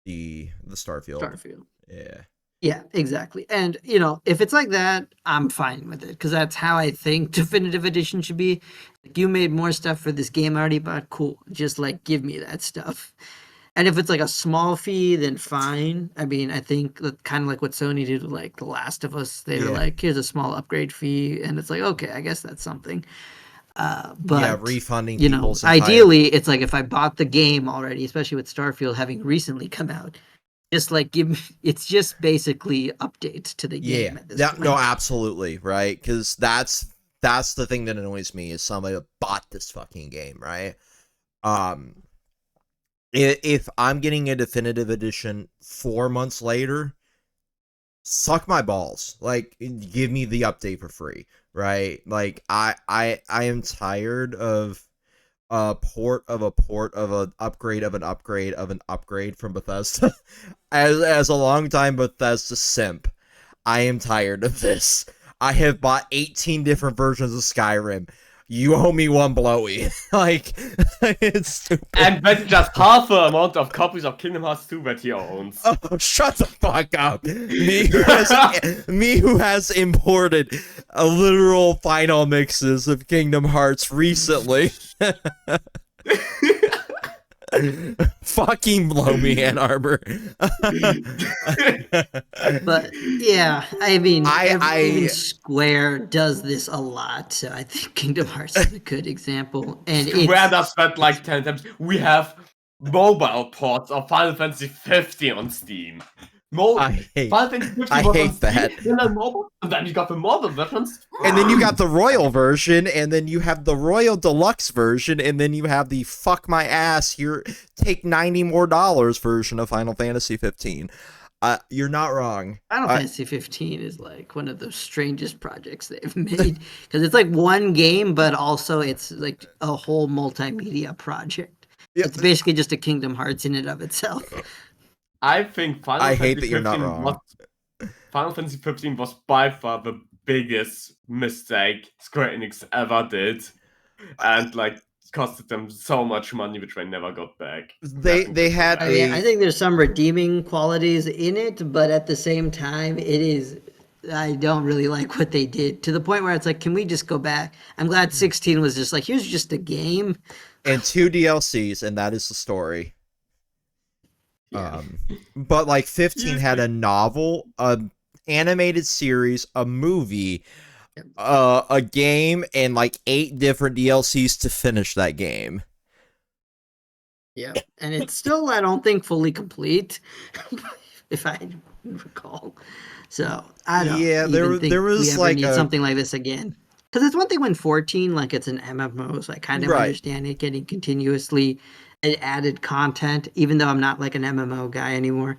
the Starfield. Yeah. Yeah, exactly. And if it's like that, I'm fine with it because that's how I think definitive edition should be. Like you made more stuff for this game I already bought, cool. Just like give me that stuff. And if it's like a small fee, then fine. I mean, I think kind of like what Sony did with like The Last of Us. They were like, here's a small upgrade fee, and it's like, okay, I guess that's something. But refunding people's ideally, it's like if I bought the game already, especially with Starfield having recently come out, just like it's just basically updates to the game at this point. No, absolutely, right? Because that's the thing that annoys me is somebody that bought this fucking game, right? If I'm getting a definitive edition 4 months later, suck my balls. Like, give me the update for free, right? Like, I am tired of a port of an upgrade of an upgrade of an upgrade from Bethesda. as a longtime Bethesda simp, I am tired of this. I have bought 18 different versions of Skyrim. You owe me one blowy. Like, it's stupid. And that's just half the amount of copies of Kingdom Hearts 2 that he owns. Oh, shut the fuck up. Me who has imported a literal final mixes of Kingdom Hearts recently. Fucking blow me, Ann Arbor. But yeah, I mean, even Square does this a lot, so I think Kingdom Hearts is a good example. And Square does that like 10 times. We have mobile ports of Final Fantasy 15 on Steam. I hate that. And then you got the mobile versions. And then you got the Royal version, and then you have the Royal Deluxe version, and then you have the fuck my ass here, take $90 more version of Final Fantasy 15. You're not wrong. Final Fantasy 15 is like one of the strangest projects they've made because it's like one game, but also it's like a whole multimedia project. Yeah. It's basically just a Kingdom Hearts in and of itself. I think I hate that you're not wrong. Final Fantasy 15 was by far the biggest mistake Square Enix ever did, and like costed them so much money which they never got back. They had. I think there's some redeeming qualities in it, but at the same time, I don't really like what they did to the point where it's like, can we just go back? I'm glad 16 was just like, here's just a game and 2 DLCs, and that is the story. Yeah. But like 15 had a novel, a animated series, a movie, a game, and like 8 different DLCs to finish that game. Yeah, and it's still, I don't think, fully complete, if I recall. So I don't. Yeah, there was we need something like this again. Because it's one thing when 14, like it's an MMO, so I kind of understand it getting continuously added content, even though I'm not like an MMO guy anymore.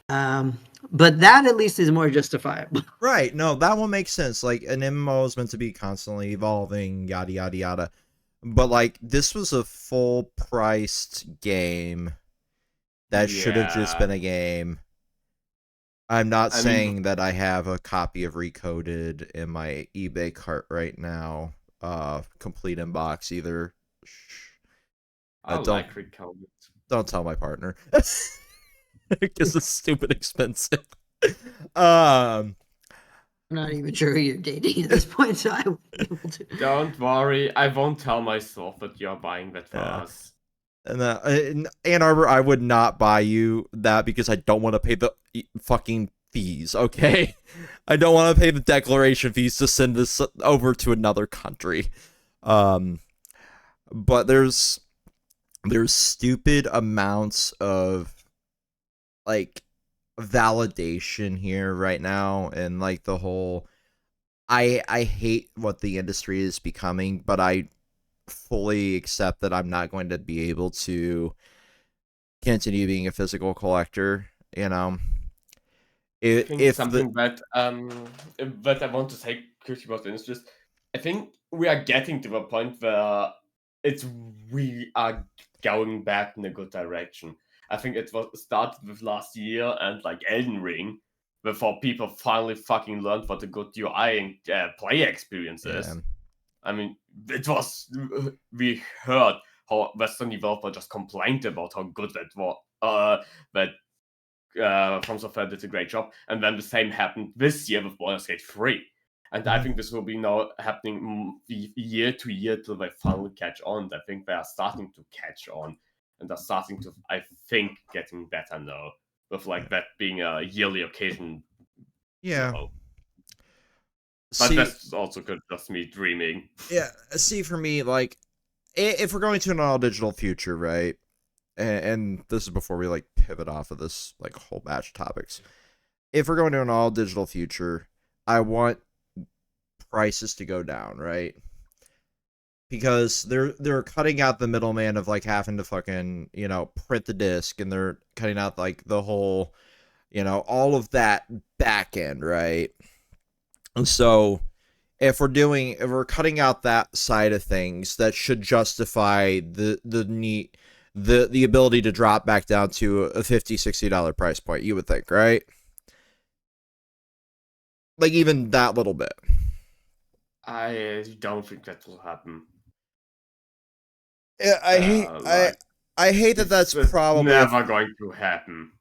But that at least is more justifiable. Right. No, that one makes sense. Like an MMO is meant to be constantly evolving, yada yada yada. But like this was a full priced game that should have just been a game. I'm not saying that I have a copy of Recoded in my eBay cart right now. Complete in box either. I like Recoded. Don't tell my partner. Because it's stupid expensive. Um I'm not even sure who you're dating at this point, so I won't be able to. Don't worry, I won't tell myself that you're buying that for us. And in Ann Arbor, I would not buy you that because I don't want to pay the fucking fees, okay? I don't want to pay the declaration fees to send this over to another country. But there's stupid amounts of like validation here right now, and like the whole I hate what the industry is becoming, but I fully accept that I'm not going to be able to continue being a physical collector, you know. I think something that I want to say quickly about the industry is, I think we are getting to a point where we are going back in a good direction. I think it was started with last year and like Elden Ring, before people finally fucking learned what a good UI and play experience is. Yeah. I mean, it was, we heard how Western developer just complained about how good that was, From Software did a great job, and then the same happened this year with Baldur's Gate 3. And I think this will be now happening year to year till they finally catch on. I think they are starting to catch on, and they're starting to, I think, getting better now, with like that being a yearly occasion. Yeah. Now. But that's also just me dreaming. Yeah, see, for me, like, if we're going to an all-digital future, right, and this is before we, like, pivot off of this, like, whole batch of topics. If we're going to an all-digital future, I want prices to go down, right? Because they're cutting out the middleman of, like, having to fucking, you know, print the disc, and they're cutting out, like, the whole, you know, all of that back end, right? And so if we're cutting out that side of things, that should justify the need, the ability to drop back down to a $50-$60 price point, you would think, right? Like even that little bit. I don't think that will happen. Yeah, I hate that that's probably never going to happen.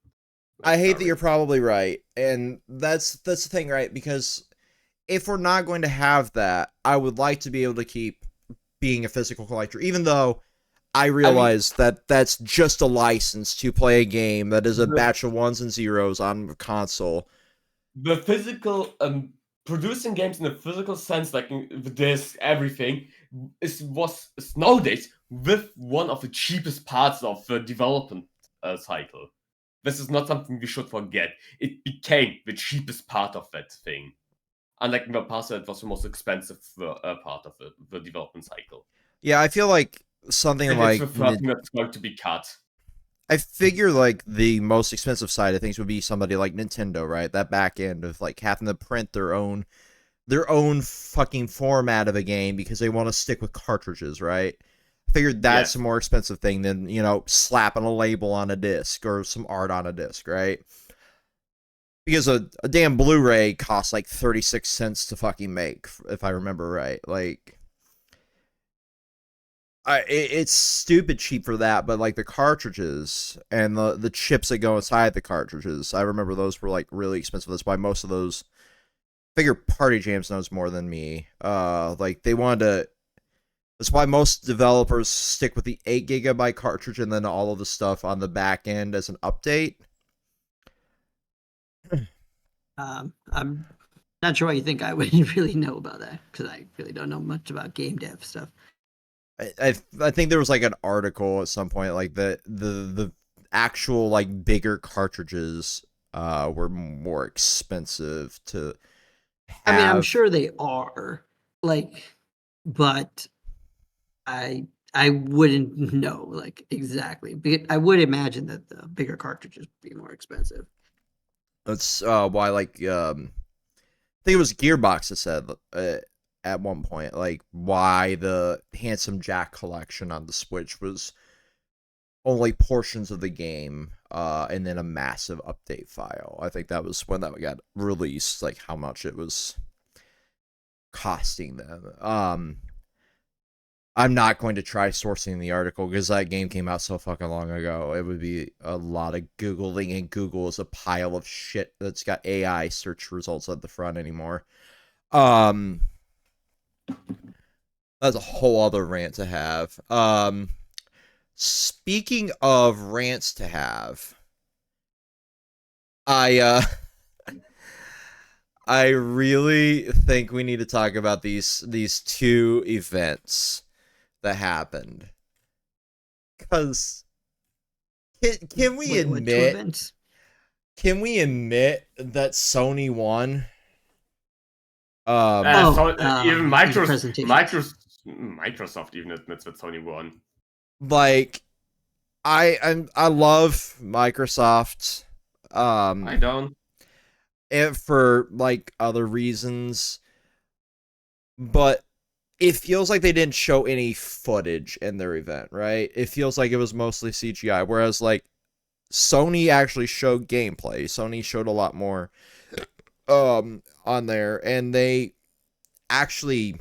I hate that you're probably right, and that's the thing, right? Because if we're not going to have that, I would like to be able to keep being a physical collector, even though I realize that that's just a license to play a game that is a batch of ones and zeros on a console. The physical, producing games in the physical sense, like the disc, everything, was nowadays with one of the cheapest parts of the development cycle. This is not something we should forget. It became the cheapest part of that thing. Unlike in the past, it was the most expensive part of the development cycle. Yeah, I feel like something like it's the first thing that's going to be cut. I figure like the most expensive side of things would be somebody like Nintendo, right? That back end of like having to print their own fucking format of a game because they want to stick with cartridges, right? I figured that's a more expensive thing than, you know, slapping a label on a disc or some art on a disc, right? Because a damn Blu-ray costs like 36 cents to fucking make, if I remember right. Like, it's stupid cheap for that, but like the cartridges and the chips that go inside the cartridges, I remember those were like really expensive. That's why most of those, figure Party Jams knows more than me. Like they wanted to. That's why most developers stick with the 8 gigabyte cartridge and then all of the stuff on the back end as an update. I'm not sure why you think I would really know about that, because I really don't know much about game dev stuff. I think there was like an article at some point, like the actual like bigger cartridges were more expensive to have. I mean, I'm sure they are, like, but I I wouldn't know like exactly. I would imagine that the bigger cartridges would be more expensive. That's why, like, I think it was Gearbox that said at one point, like, why the Handsome Jack collection on the Switch was only portions of the game, and then a massive update file. I think that was when that got released, like how much it was costing them. I'm not going to try sourcing the article because that game came out so fucking long ago. It would be a lot of Googling, and Google is a pile of shit that's got AI search results at the front anymore. That's a whole other rant to have. Speaking of rants to have, I I really think we need to talk about these two events that happened. Because can we Wait, what two admit events? that Sony won? Even these presentations. Microsoft even admits that Sony won. Like, I love Microsoft. I don't. For like other reasons, but it feels like they didn't show any footage in their event, right? It feels like it was mostly CGI, whereas like Sony actually showed gameplay. Sony showed a lot more on there, and they actually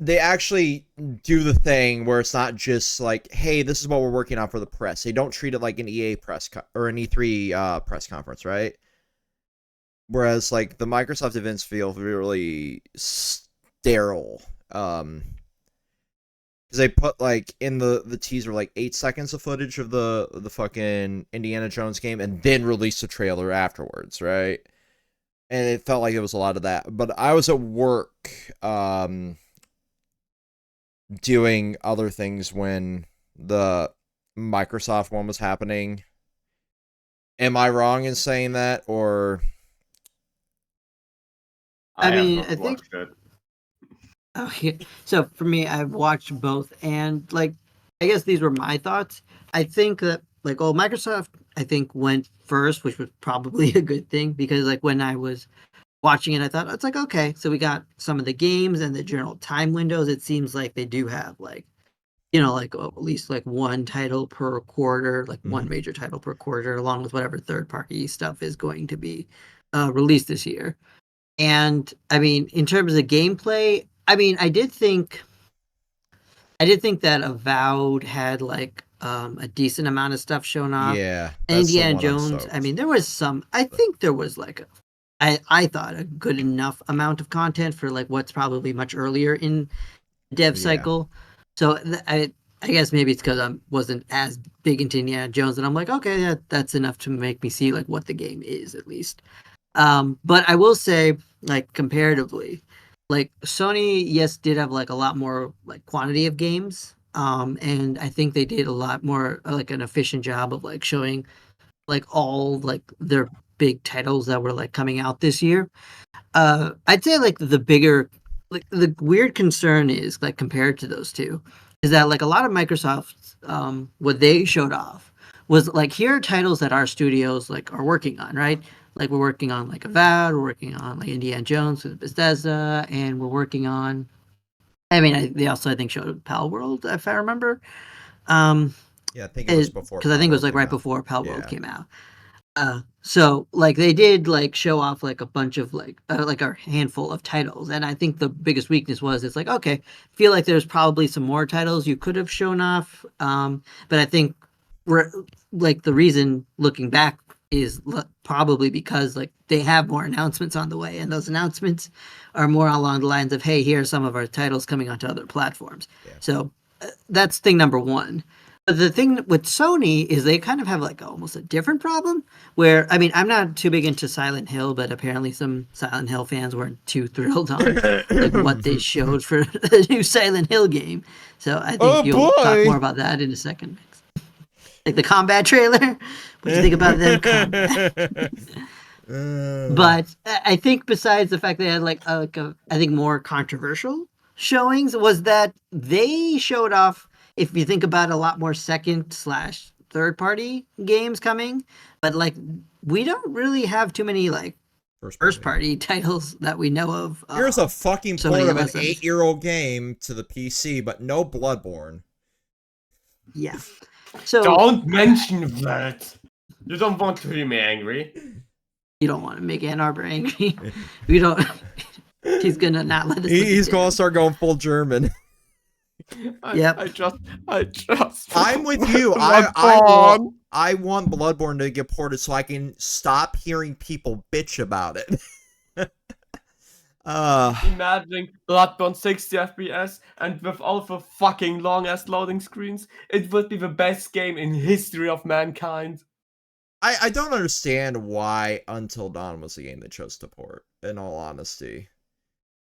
do the thing where it's not just like, hey, this is what we're working on for the press. They don't treat it like an EA or an E3 press conference, right? Whereas like the Microsoft events feel really sterile. Because they put like in the teaser like 8 seconds of footage of the fucking Indiana Jones game, and then release a trailer afterwards, right? And it felt like it was a lot of that. But I was at work doing other things when the Microsoft one was happening. Am I wrong in saying that, or? I mean, have not I think. watched it. Oh, yeah. So for me, I've watched both, and like, I guess these were my thoughts. I think that like, oh, Microsoft, I think went first, which was probably a good thing because like when I was watching it, I thought it's like okay, so we got some of the games and the general time windows. It seems like they do have like, like at least like one title per quarter, like one major title per quarter, along with whatever third party stuff is going to be released this year. And I mean, in terms of gameplay, I mean, I did think that Avowed had like a decent amount of stuff shown off. Yeah, And that's the Indiana one I'm Jones, I stoked. mean, there was some. I think there was like I thought a good enough amount of content for like what's probably much earlier in the dev Yeah. cycle. So I guess maybe it's because I wasn't as big into Indiana Jones, and I'm like, okay, yeah, that's enough to make me see like what the game is at least. But I will say, like comparatively, like Sony, yes, did have like a lot more like quantity of games. And I think they did a lot more like an efficient job of like showing like all like their big titles that were like coming out this year. I'd say like the bigger, like the weird concern is like compared to those two, is that like a lot of Microsoft, what they showed off was like here are titles that our studios like are working on, right? Like we're working on like Avowed, we're working on like Indiana Jones with Bethesda, and we're working on. I mean, they also I think showed Palworld if I remember. Yeah, I think it was before. Because I think it was like right before Palworld came out. So like they did like show off like a bunch of like a handful of titles, and I think the biggest weakness was it's like okay, feel like there's probably some more titles you could have shown off, but I think like the reason looking back is probably because like they have more announcements on the way, and those announcements are more along the lines of hey, here are some of our titles coming onto other platforms. Yeah. So that's thing number one. But the thing with Sony is they kind of have like almost a different problem where I mean I'm not too big into Silent Hill, but apparently some Silent Hill fans weren't too thrilled on like what they showed for the new Silent Hill game. So I think you'll talk more about that in a second. Like the combat trailer. What do you think about them combat? But I think besides the fact they had like I think more controversial showings was that they showed off, if you think about a lot more second/third party games coming, but like we don't really have too many like first party titles that we know of. Here's a fucking so port many of an lessons. 8-year-old game to the PC, but no Bloodborne. Yeah. So Don't mention that. You don't want to hear me angry. you don't want to make Ann Arbor angry. We don't. He's gonna not let us. He's gonna start going full German. Yep. I just. I'm with you. Bloodborne. I want Bloodborne to get ported so I can stop hearing people bitch about it. Imagine Bloodborne 60 FPS and with all the fucking long ass loading screens, it would be the best game in history of mankind. I don't understand why Until Dawn was the game they chose to port, in all honesty.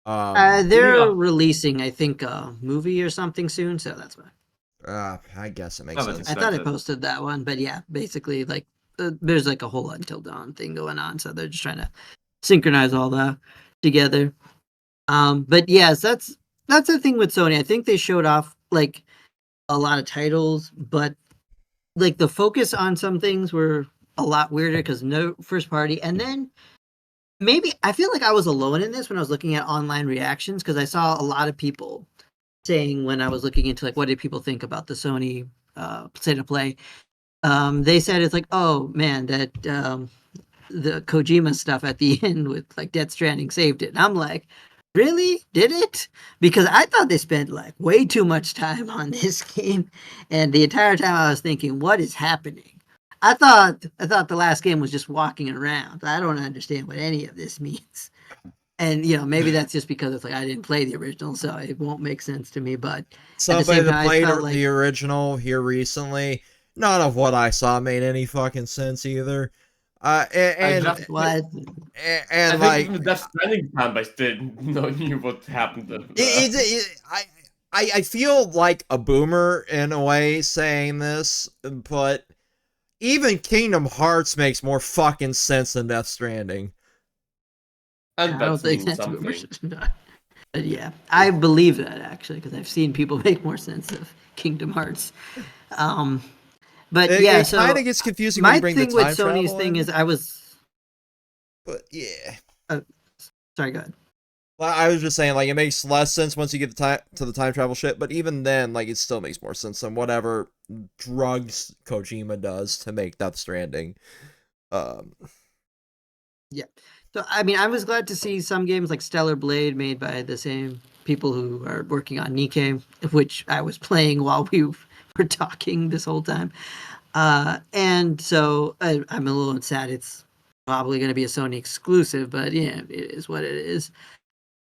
They're releasing, I think, a movie or something soon, so that's why. I guess it makes sense. I thought I posted that one, but yeah, basically, like, there's like a whole Until Dawn thing going on, so they're just trying to synchronize all that together. But yes, that's the thing with Sony. I think they showed off like a lot of titles, but like the focus on some things were a lot weirder because no first party, and then maybe I feel like I was alone in this when I was looking at online reactions because I saw a lot of people saying when I was looking into like what did people think about the Sony state of play. They said it's like, oh man, that the Kojima stuff at the end with like Death Stranding saved it. And I'm like, really? Did it? Because I thought they spent like way too much time on this game, and the entire time I was thinking, what is happening? I thought the last game was just walking around. I don't understand what any of this means. And you know, maybe that's just because it's like I didn't play the original, so it won't make sense to me. But somebody that played the original here recently, none of what I saw made any fucking sense either. And like the Death Stranding fan base didn't knew what happened. I feel like a boomer in a way saying this, but even Kingdom Hearts makes more fucking sense than Death Stranding. And I don't think that's something. But yeah, I believe that actually because I've seen people make more sense of Kingdom Hearts. But yeah, it kind of gets confusing when you bring the time with Sony's travel thing in. is I was. But yeah. Sorry, go ahead. Well, I was just saying, like, it makes less sense once you get to the time travel shit, but even then, like, it still makes more sense than whatever drugs Kojima does to make Death Stranding. Yeah. So, I mean, I was glad to see some games like Stellar Blade made by the same people who are working on Nikke, which I was playing while we were talking this whole time. And so I'm a little sad it's probably going to be a Sony exclusive, but yeah, it is what it is.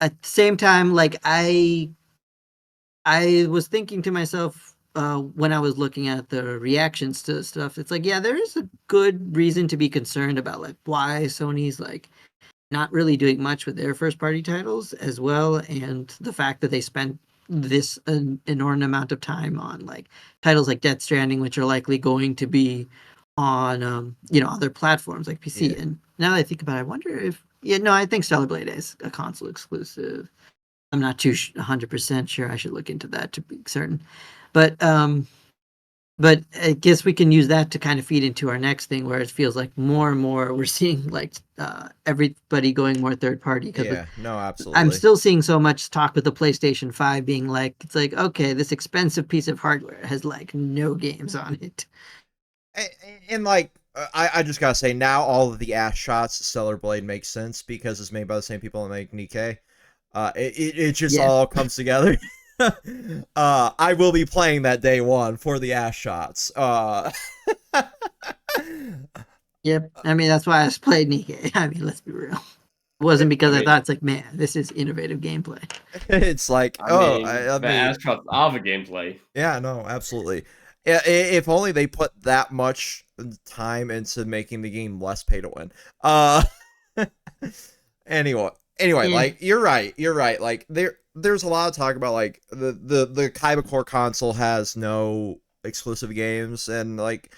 At the same time, like I was thinking to myself when I was looking at the reactions to stuff, it's like, yeah, there is a good reason to be concerned about like why Sony's like not really doing much with their first party titles as well, and the fact that they spent this an inordinate amount of time on like titles like Death Stranding, which are likely going to be on other platforms like PC. Yeah. And now that I think about it, I wonder if I think Stellar Blade is a console exclusive. I'm not too 100% sure. I should look into that to be certain. But I guess we can use that to kind of feed into our next thing, where it feels like more and more we're seeing like everybody going more third party. Yeah, no, absolutely. I'm still seeing so much talk with the PlayStation 5 being like, it's like, okay, this expensive piece of hardware has like no games on it. And like, I just gotta say, now all of the ass shots to Stellar Blade makes sense because it's made by the same people that make Nikke. It just all comes together. I will be playing that day one for the ass shots. Yep. I mean, that's why I played Nikke. I mean, let's be real. It wasn't because I thought it's like, man, this is innovative gameplay. It's like, the ass shots are the gameplay. Yeah, no, absolutely. If only they put that much time into making the game less pay to win. Anyway, like, you're right. Like, there's a lot of talk about like the Kaiba Core console has no exclusive games, and like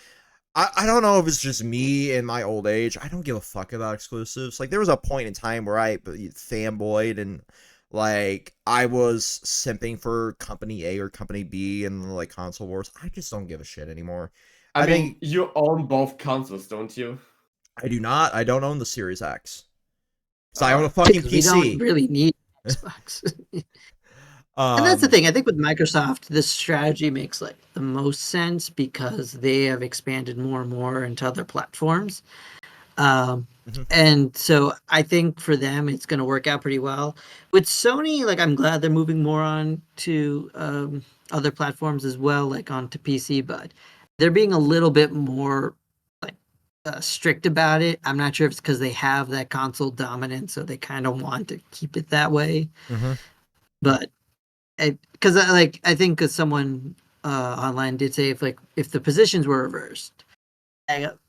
I don't know if it's just me in my old age. I don't give a fuck about exclusives. Like, there was a point in time where I fanboyed and Like, I was simping for company A or company B in the, like, console wars. I just don't give a shit anymore. I I mean, think you own both consoles, don't you? I do not. I don't own the Series X. So I own a Uh, fucking Because we don't PC. really need Xbox. And that's the um thing. I think with Microsoft, this strategy makes like the most sense because they have expanded more and more into other platforms. Um, mhm. and so I think for them, it's going to work out pretty well. With Sony, like I'm glad they're moving more on to other platforms as well, like onto PC, but they're being a little bit more like strict about it. I'm not sure if it's because they have that console dominance, so they kind of want to keep it that way. Mhm. But because I think someone online did say if the positions were reversed,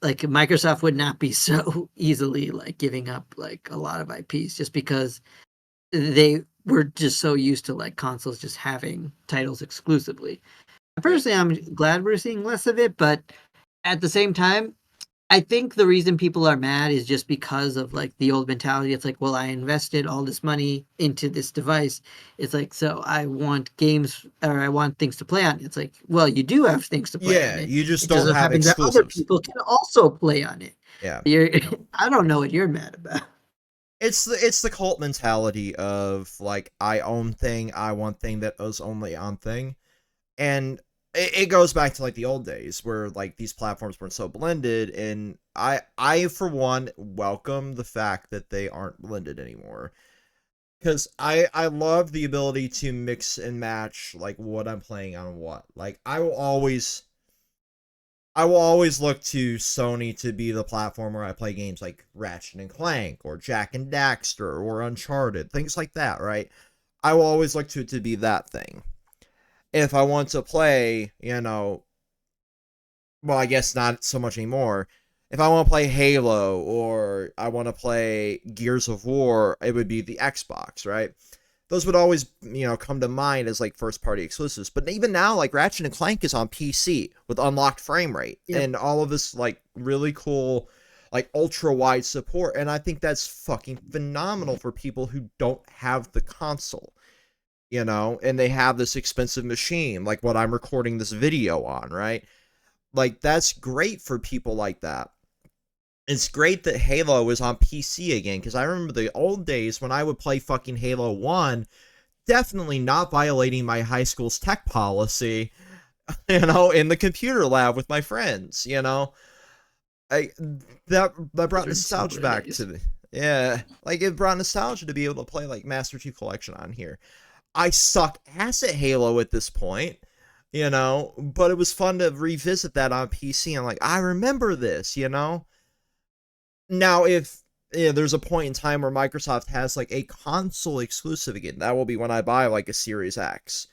like Microsoft would not be so easily like giving up like a lot of IPs just because they were just so used to like consoles just having titles exclusively. yeah. Personally, I'm glad we're seeing less of it, but at the same time, I think the reason people are mad is just because of like the old mentality. It's like, well, I invested all this money into this device. It's like, so I want games or I want things to play on it. It's like, well, you do have things to play on Yeah, it. you just It just don't so have happens that other exclusives. people can also play on it. Yeah. You're, I don't know what you're mad about. It's the cult mentality of like, I own thing, I want thing that is only on thing. And it goes back to like the old days where like these platforms weren't so blended, and I for one welcome the fact that they aren't blended anymore, because I love the ability to mix and match like what I'm playing on what. Like, I will always look to Sony to be the platform where I play games like Ratchet and Clank or Jack and Daxter or Uncharted, things like that, right? I will always look to it to be that thing. If I want to play, well, I guess not so much anymore. If I want to play Halo or I want to play Gears of War, it would be the Xbox, right? Those would always, come to mind as like first party exclusives. But even now, like Ratchet and Clank is on PC with unlocked frame rate Yep. and all of this like really cool, like ultra wide support. And I think that's fucking phenomenal for people who don't have the console, and they have this expensive machine, like what I'm recording this video on, right? Like, that's great for people like that. It's great that Halo is on PC again, because I remember the old days when I would play fucking Halo 1, definitely not violating my high school's tech policy, in the computer lab with my friends, I that Those brought are nostalgia simpler back days. to me. Yeah, like it brought nostalgia to be able to play like Master Chief Collection on here. I suck ass at Halo at this point, but it was fun to revisit that on PC. I'm like, I remember this. Now, if there's a point in time where Microsoft has like a console exclusive again, that will be when I buy like a Series X,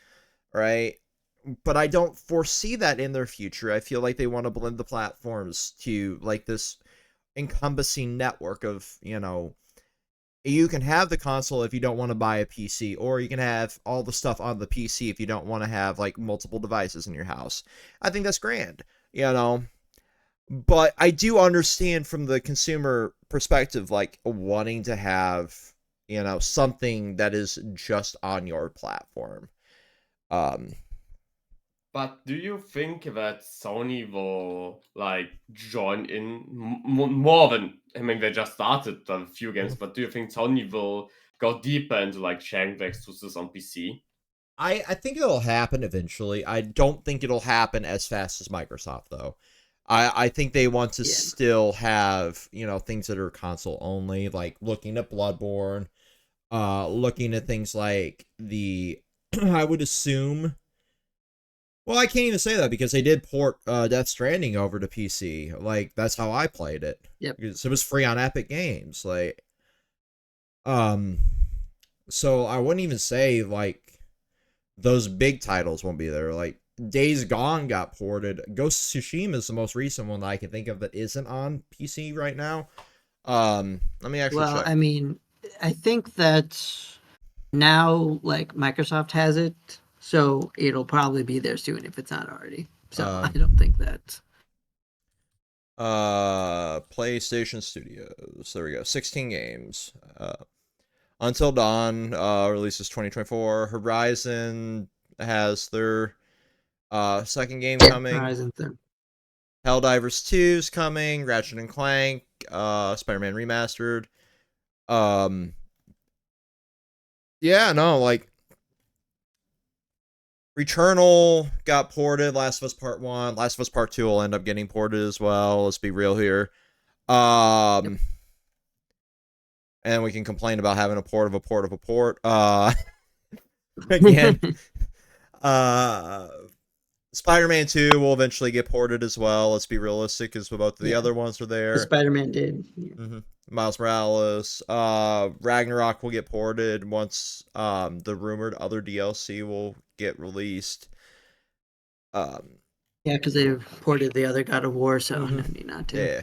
right? But I don't foresee that in their future. I feel like they want to blend the platforms to like this encompassing network of, you can have the console if you don't want to buy a PC, or you can have all the stuff on the PC if you don't want to have like multiple devices in your house. I think that's grand, but I do understand from the consumer perspective, like wanting to have, something that is just on your platform. Um, But do you think that Sony will like join in more than, I mean, they just started a few games, but do you think Sony will go deeper into like sharing the exclusives on PC? I think it'll happen eventually. I don't think it'll happen as fast as Microsoft though. I think they want to Yeah. still have, things that are console only, like looking at Bloodborne, looking at things like the I would assume, well, I can't even say that because they did port Death Stranding over to PC. Like, that's how I played it. Yep. Because it was free on Epic Games. Like, um so I wouldn't even say like those big titles won't be there. Like, Days Gone got ported. Ghost of Tsushima is the most recent one that I can think of that isn't on PC right now. Let me actually Well, check. I mean, I think that now like Microsoft has it, so it'll probably be there soon if it's not already. So I Um don't think that. PlayStation Studios. There we go. 16 games. Until Dawn releases 2024. Horizon has their second game coming. Horizon 3. Helldivers 2 is coming. Ratchet and Clank, Spider-Man Remastered. Yeah, no, like Returnal got ported. Last of Us Part 1. Last of Us Part 2 will end up getting ported as well. Let's be real here. Yep. And we can complain about having a port of a port of a port. Again. Spider-Man 2 will eventually get ported as well. Let's be realistic, because both of the other ones are there. Spider-Man did. Mm-hmm. Miles Morales. Ragnarok will get ported once the rumored other DLC will get released. Yeah, because they ported the other God of War, so no need not to. Yeah.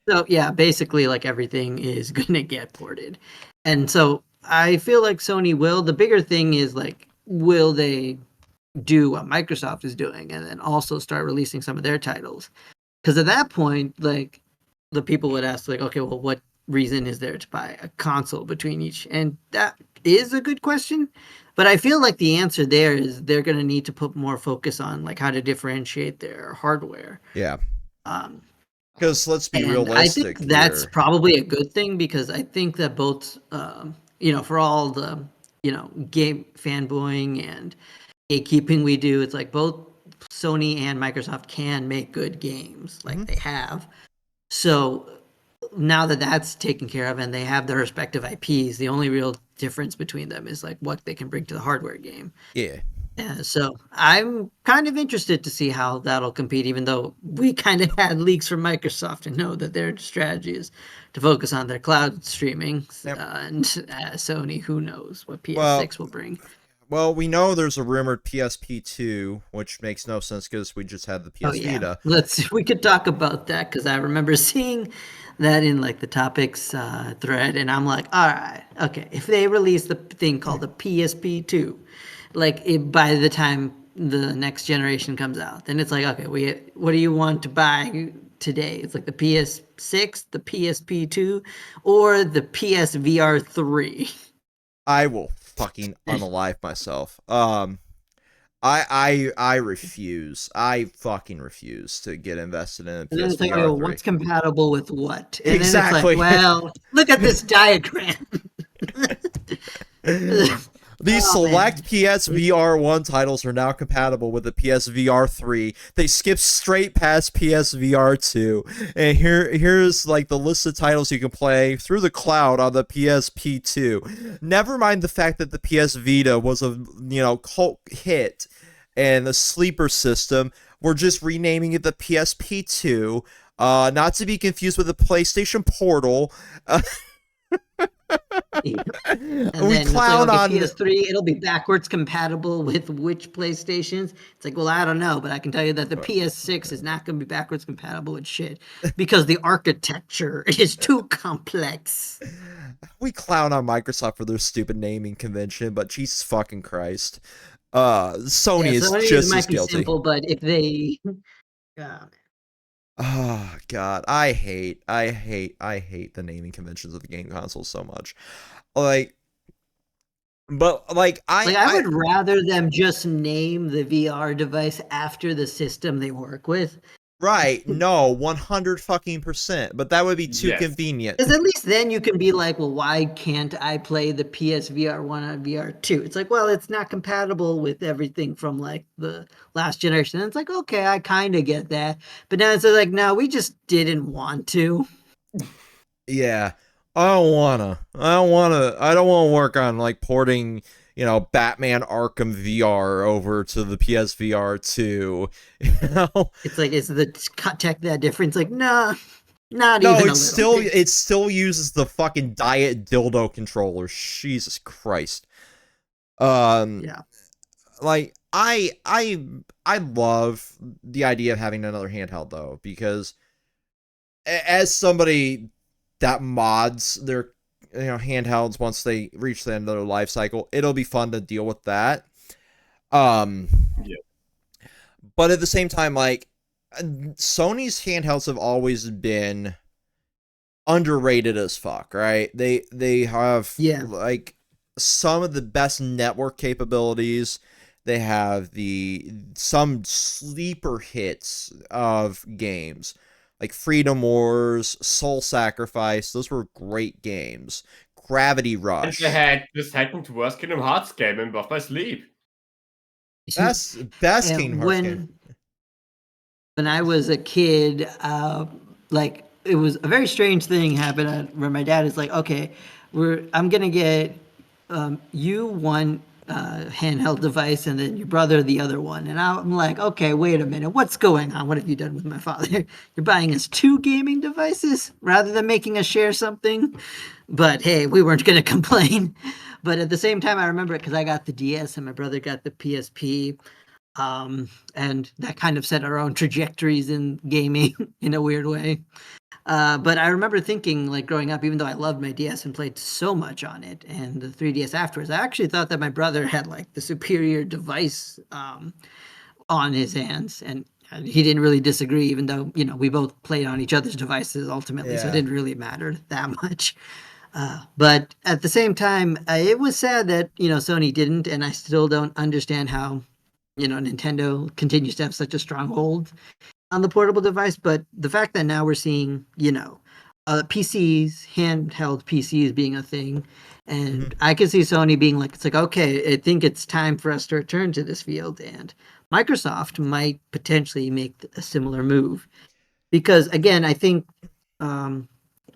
So yeah, basically like everything is gonna get ported. And so I feel like Sony will. The bigger thing is like, will they do what Microsoft is doing and then also start releasing some of their titles? Because at that point, like, the people would ask, like, okay, well, what reason is there to buy a console between each? And that is a good question. But I feel like the answer there is they're going to need to put more focus on like how to differentiate their hardware. Yeah. Because let's be And realistic. I think that's here. probably a good thing, because I think that both, for all the, game fanboying and gatekeeping we do, it's like both Sony and Microsoft can make good games, like they have. So now that that's taken care of and they have their respective IPs, the only real difference between them is like what they can bring to the hardware game. Yeah. So I'm kind of interested to see how that'll compete, even though we kind of had leaks from Microsoft and know that their strategy is to focus on their cloud streaming. And Sony, who knows what PS6 will bring. Well, we know there's a rumored PSP 2, which makes no sense because we just had the PS Vita. We could talk about that, because I remember seeing that in like the topics thread, and I'm like, all right, okay, if they release the thing called the PSP 2, like by the time the next generation comes out, then it's like, okay, what do you want to buy today? It's like the PS6, the PSP 2, or the PSVR 3. I will fucking unalive myself. I refuse. I fucking refuse to get invested in a And then it's like, PSVR 3. what's compatible with what? And exactly. Then it's like, well, look at this diagram. These select PSVR 1 titles are now compatible with the PSVR 3. They skip straight past PSVR 2. And here's like the list of titles you can play through the cloud on the PSP 2. Never mind the fact that the PS Vita was a cult hit and the sleeper system. We're just renaming it the PSP 2. Not to be confused with the PlayStation Portal. And we then clown like, on PS3. It'll be backwards compatible with which PlayStations? It's like, well, I don't know, but I can tell you that the PS6 is not going to be backwards compatible with shit, because the architecture is too complex. We clown on Microsoft for their stupid naming convention, but Jesus fucking Christ, Sony is just as guilty. Simple, but if they, oh god, I hate the naming conventions of the game consoles so much. I would rather them just name the VR device after the system they work with. Right, no, 100%, but that would be too convenient. Because at least then you can be like, well, why can't I play the PSVR 1 on VR 2? It's like, well, it's not compatible with everything from like the last generation. And it's like, okay, I kind of get that. But now it's like, no, we just didn't want to. Yeah, I don't want to work on like porting, Batman Arkham VR over to the PSVR 2. It's like, is the tech that different? It's like, nah, not even. No, it still uses the fucking diet dildo controller. Jesus Christ. Yeah. Like I love the idea of having another handheld though, because as somebody that mods their handhelds once they reach the end of their life cycle, it'll be fun to deal with that. But at the same time, like, Sony's handhelds have always been underrated as fuck, right? They have Yeah. like some of the best network capabilities. They have some sleeper hits of games like Freedom Wars, Soul Sacrifice. Those were great games. Gravity And they Rush. had the second worst Kingdom Hearts game in Above My Sleep. Best Kingdom And Hearts game. when I was a kid, like it was a very strange thing happened where my dad is like, okay, I'm gonna get you one handheld device and then your brother the other one, and I'm like, okay, wait a minute, what's going on? What have you done with my father? You're buying us two gaming devices rather than making us share something. But hey, we weren't gonna complain. But at the same time, I remember it because I got the DS and my brother got the PSP, and that kind of set our own trajectories in gaming in a weird way. But I remember thinking, like growing up, even though I loved my DS and played so much on it, and the 3DS afterwards, I actually thought that my brother had like the superior device on his hands, and he didn't really disagree, even though we both played on each other's devices ultimately, so it Yeah. didn't really matter that much. But at the same time, it was sad that Sony didn't, and I still don't understand how Nintendo continues to have such a strong hold on the portable device. But the fact that now we're seeing, PCs, handheld PCs being a thing, Mm-hmm. and I can see Sony being like, it's like, okay, I think it's time for us to return to this field, and Microsoft might potentially make a similar move because, again, I think, um,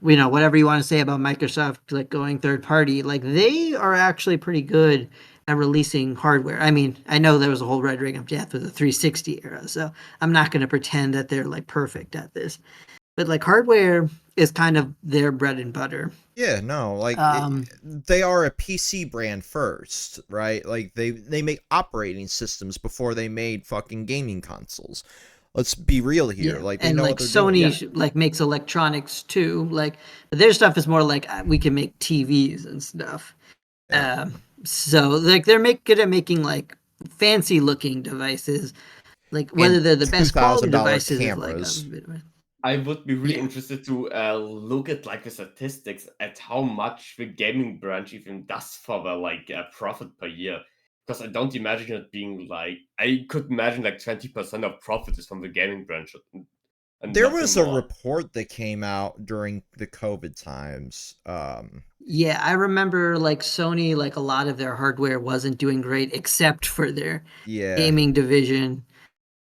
whatever you want to say about Microsoft, like going third party, like they are actually pretty good at releasing hardware. I mean, I know there was a whole red ring of death with the 360 era, so I'm not going to pretend that they're like perfect at this. But like hardware is kind of their bread and butter. Yeah, no, Um, they are a PC brand first, right? Like they make operating systems before they made fucking gaming consoles. Let's be real here. yeah, Like they and know like what they're doing. Yeah. Sony like makes electronics too. Like but their stuff is more like we can make TVs and stuff. Yeah. So like they're good at making like fancy looking devices. Like whether And they're the best quality $2,000 devices is like a cameras. bit of a, I would be really yeah. interested to look at like the statistics at how much the gaming branch even does for the like profit per year. Because I don't imagine it being like I could imagine like 20% of profit is from the gaming branch and There nothing was a more. report that came out during the COVID times. Yeah, I remember like Sony, like a lot of their hardware wasn't doing great except for their Yeah. gaming division.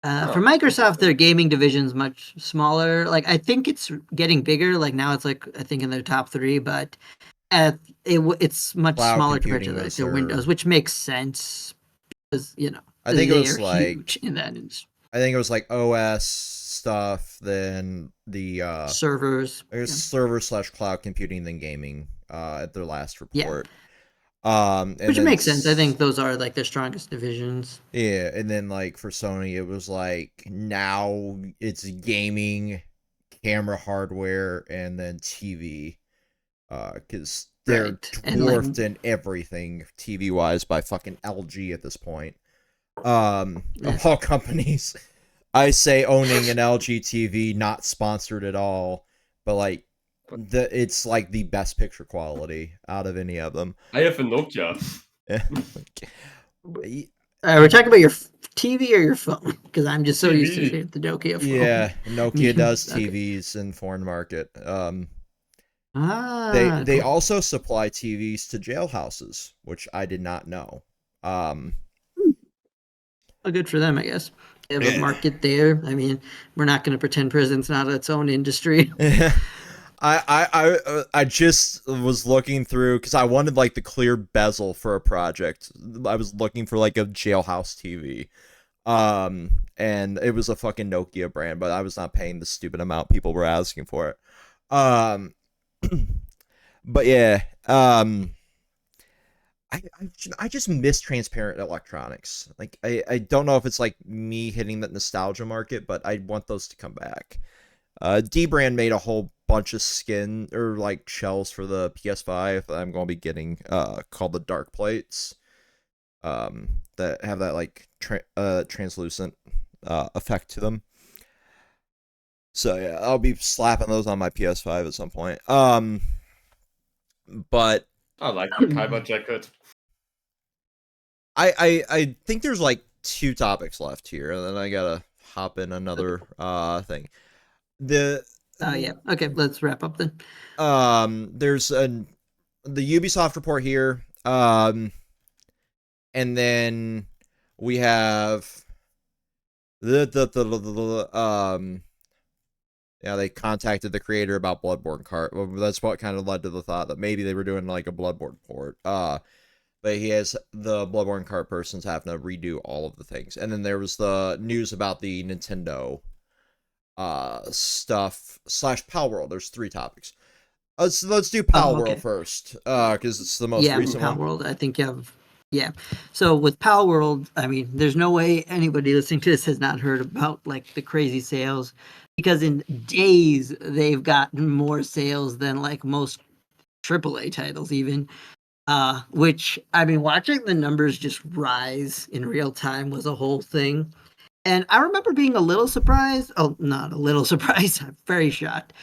For Oh, Microsoft, interesting. their gaming division's much smaller. Like I think it's getting bigger. Like now it's like I think in their top three, but it's much Cloud smaller compared to computing like was their Windows, their which makes sense because I think it they was are like huge in that industry. OS stuff, then the Servers, I guess yeah, server / cloud computing, then gaming at their last yeah, report. And which then makes sense. I think those are like their strongest divisions. yeah, and then like for Sony, it was like now it's gaming, camera hardware, and then TV. Because they're Right. And like dwarfed in everything TV wise by fucking LG at this point. Of yes. all companies, I say owning an LG TV, not sponsored at all, but like But it's like the best picture quality out of any of them. I have a Nokia. We're talking about your TV or your phone because I'm just so used to TV. the Nokia phone. Yeah, Nokia Me- does okay. TVs in foreign market. Ah, They cool. also supply TVs to jailhouses, which I did not know. Um, Well, good for them, I guess. They have a yeah. market there. I mean, we're not going to pretend prison's not its own industry. I just was looking through because I wanted like the clear bezel for a project. I was looking for like a jailhouse TV. And it was a fucking Nokia brand, but I was not paying the stupid amount people were asking for it. Um, but yeah, I just miss transparent electronics. Like I don't know if it's like me hitting that nostalgia market, but I want those to come back. D brand made a whole bunch of skin or like shells for the PS5 that I'm gonna be getting called the dark plates. That have that like translucent effect to them. So yeah, I'll be slapping those on my PS5 at some point. But I like the Kyber jacket. I think there's like 2 topics left here, and then I gotta hop in another thing. The Oh yeah. Okay, let's wrap up then. there's the Ubisoft report here. And then we have yeah, they contacted the creator about Bloodborne cart. Well, that's what kind of led to the thought that maybe they were doing like a Bloodborne port. But he has the Bloodborne cart persons having to redo all of the things. And then there was the news about the Nintendo stuff / palworld. There's 3 topics. Let's do palworld okay. first, because it's the most recent one. Palworld. I think you have. Yeah. So with Palworld, I mean, there's no way anybody listening to this has not heard about like the crazy sales, because in days they've gotten more sales than like most AAA titles even. Which, I mean, watching the numbers just rise in real time was a whole thing. And I remember being a little surprised. Oh, not a little surprised. I'm very shocked.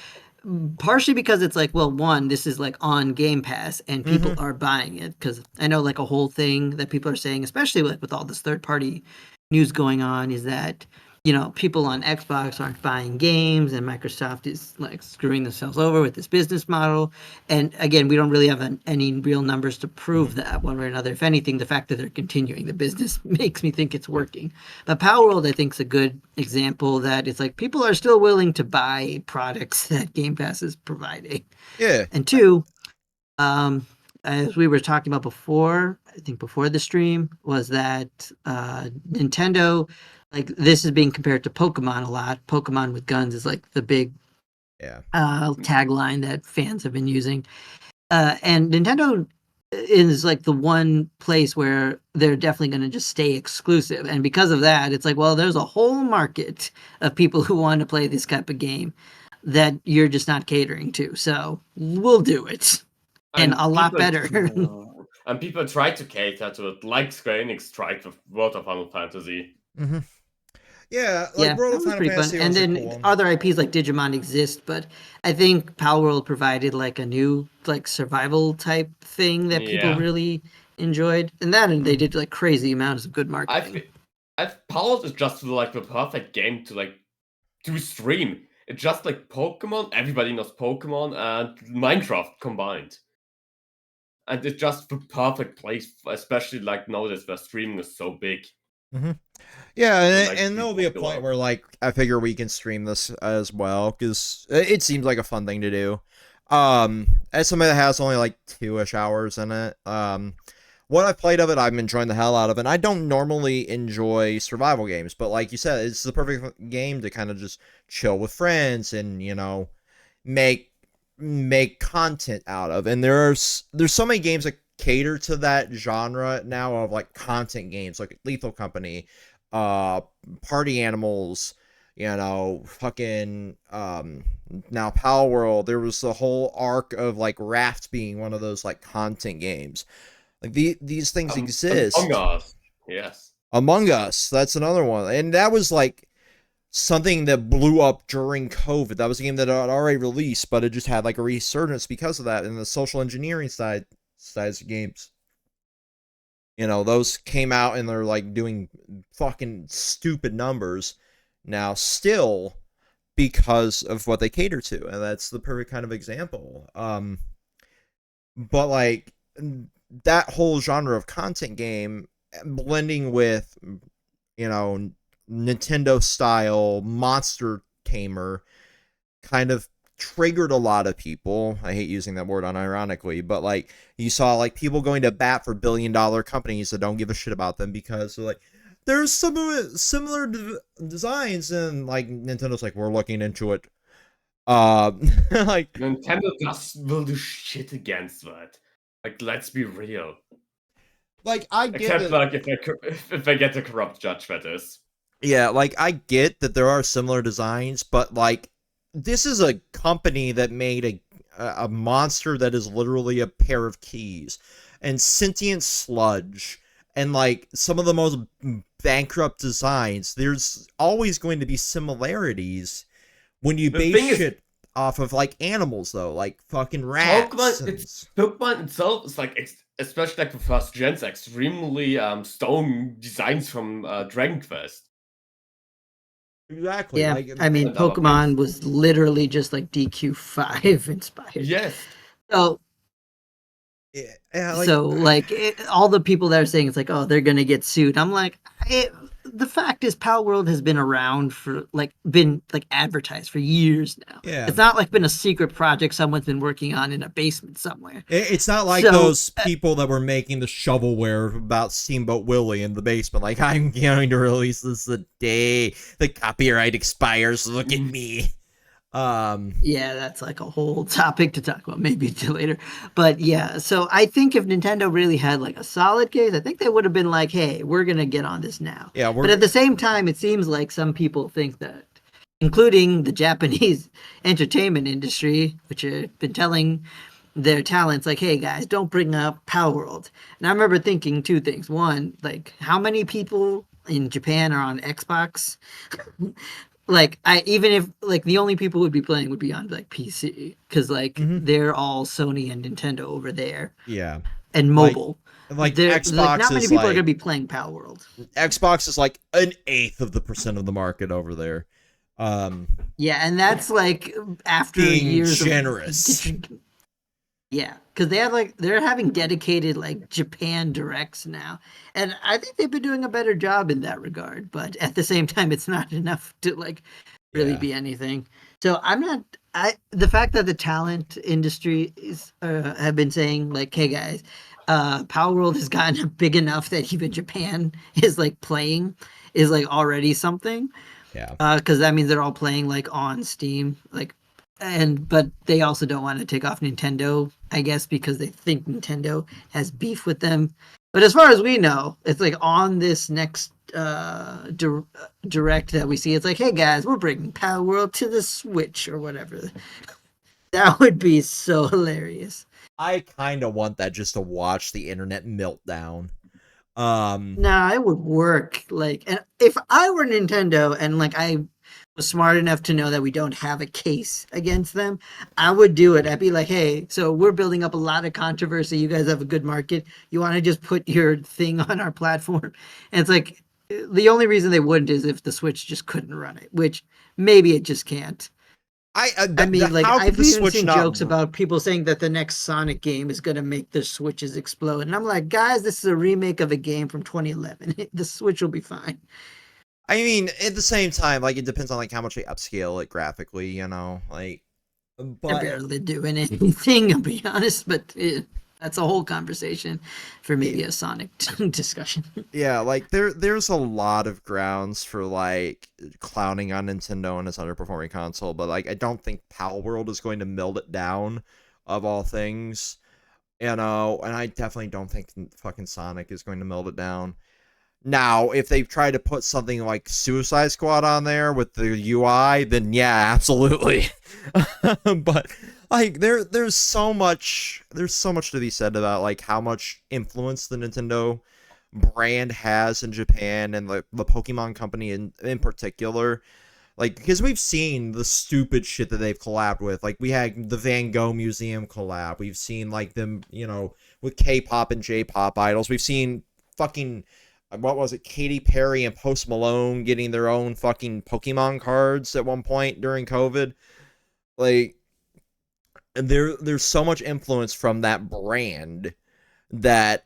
Partially because it's like, well, one, this is like on Game Pass and people are buying it. Because I know like a whole thing that people are saying, especially like with all this third party news going on, is that, you know, people on Xbox aren't buying games and Microsoft is like screwing themselves over with this business model. And again, we don't really have any real numbers to prove that one way or another. If anything, the fact that they're continuing the business makes me think it's working. But Palworld, I think, is a good example that it's like people are still willing to buy products that Game Pass is providing. Yeah. And 2, as we were talking about before, I think before the stream, was that Nintendo, like this is being compared to Pokemon a lot. Pokemon with guns is like the big tagline that fans have been using. And Nintendo is like the one place where they're definitely going to just stay exclusive. And because of that, it's like, well, there's a whole market of people who want to play this type of game that you're just not catering to. So we'll do it. And a lot better. And people try to cater to it, like Square Enix tried with World of Final Fantasy. Mm-hmm. Yeah, like World of Final Fantasy. And then cool other IPs like Digimon exist, but I think Palworld provided like a new like survival type thing that people really enjoyed, and they did like crazy amounts of good marketing. I Palworld is just like the perfect game to like to stream. It's just like Pokemon. Everybody knows Pokemon and Minecraft combined. And it's just the perfect place, especially like nowadays where streaming is so big. Mm-hmm. Yeah, and there'll be a point where like I figure we can stream this as well, because it seems like a fun thing to do. As somebody that has only like 2-ish hours in it, what I've played of it, I'm enjoying the hell out of it. And I don't normally enjoy survival games, but like you said, it's the perfect game to kind of just chill with friends and, you know, make content out of. And there's so many games that cater to that genre now of like content games, like Lethal Company, Party Animals, you know, fucking now Palworld. There was the whole arc of like Raft being one of those like content games. Like these things exist. Among Us, yes. Among Us, that's another one, and that was like something that blew up during COVID. That was a game that had already released, but it just had like a resurgence because of that. And the social engineering sides of games, you know, those came out and they're like doing fucking stupid numbers now still because of what they cater to, and that's the perfect kind of example. But like that whole genre of content game blending with, you know, Nintendo style monster tamer kind of triggered a lot of people. I hate using that word unironically, but like you saw like people going to bat for billion-dollar companies that don't give a shit about them because they're like, there's some similar designs, and like Nintendo's like, we're looking into it. Like Nintendo will do shit against that. Like, let's be real. Like I get except like if they get a corrupt judge, that is. Yeah, like I get that there are similar designs, but like this is a company that made a monster that is literally a pair of keys and sentient sludge and like some of the most bankrupt designs. There's always going to be similarities when you The base thing is, shit off of like animals though, like fucking rats. Pokemon itself is like, especially like the first gens, extremely stone designs from Dragon Quest Exactly. Yeah, Like I mean, and other things. Pokemon was literally just like DQ5 inspired. Yes. So, yeah, like all the people that are saying it's like, oh, they're gonna get sued. I'm like, the fact is, palworld has been around for been like advertised for years now. yeah. It's not like been a secret project someone's been working on in a basement somewhere. It's not like So, those people that were making the shovelware about Steamboat Willie in the basement. Like, I'm going to release this the day the copyright expires. Look at me. yeah, that's like a whole topic to talk about maybe later. But yeah, so I think if Nintendo really had like a solid case, I think they would have been like, hey, we're going to get on this now. Yeah, but at the same time, it seems like some people think that, including the Japanese entertainment industry, which have been telling their talents like, hey guys, don't bring up palworld. And I remember thinking two things. One, like, how many people in Japan are on Xbox? Like, I even if like the only people who would be playing would be on like PC, because like they're all Sony and Nintendo over there, yeah. and mobile. Like There, Xbox like not many is people are like gonna be playing Palworld. Xbox is like 1/8 of the percent of the market over there. Yeah, and that's like after Being years generous. Yeah, because they're having dedicated like Japan directs now, and I think they've been doing a better job in that regard. But at the same time, it's not enough to like really Yeah. be anything. So I'm not. The fact that the talent industry is have been saying like, hey guys, Palworld has gotten big enough that even Japan is like playing is like already something. Yeah. Because that means they're all playing like on Steam, like, but they also don't want to take off Nintendo, I guess, because they think Nintendo has beef with them. But as far as we know, it's like on this next direct that we see, it's like, hey guys, we're bringing Palworld to the Switch or whatever. That would be so hilarious. I kind of want that just to watch the internet meltdown. Nah, it would work. Like, and if I were Nintendo and like I was smart enough to know that we don't have a case against them, I would do it. I'd be like, hey, so we're building up a lot of controversy. You guys have a good market. You want to just put your thing on our platform? And it's like, the only reason they wouldn't is if the Switch just couldn't run it, which maybe it just can't. I mean, like, how could I've the even Switch seen not jokes about people saying that the next Sonic game is going to make the Switches explode. And I'm like, guys, this is a remake of a game from 2011. The Switch will be fine. I mean, at the same time, like, it depends on like how much they upscale it graphically, you know, like. They're But barely doing anything, I'll be honest, but that's a whole conversation for maybe a Sonic discussion. yeah, like there's a lot of grounds for like clowning on Nintendo and its underperforming console, but like I don't think Palworld is going to melt it down, of all things, you know, and I definitely don't think fucking Sonic is going to melt it down. Now, if they try to put something like Suicide Squad on there with the UI, then yeah, absolutely. But like there's so much to be said about like how much influence the Nintendo brand has in Japan and the Pokemon company in particular. Like, because we've seen the stupid shit that they've collabed with. Like, we had the Van Gogh Museum collab. We've seen, like, them, you know, with K-pop and J-pop idols. We've seen fucking, what was it, Katy Perry and Post Malone getting their own fucking Pokemon cards at one point during COVID. Like, there's so much influence from that brand that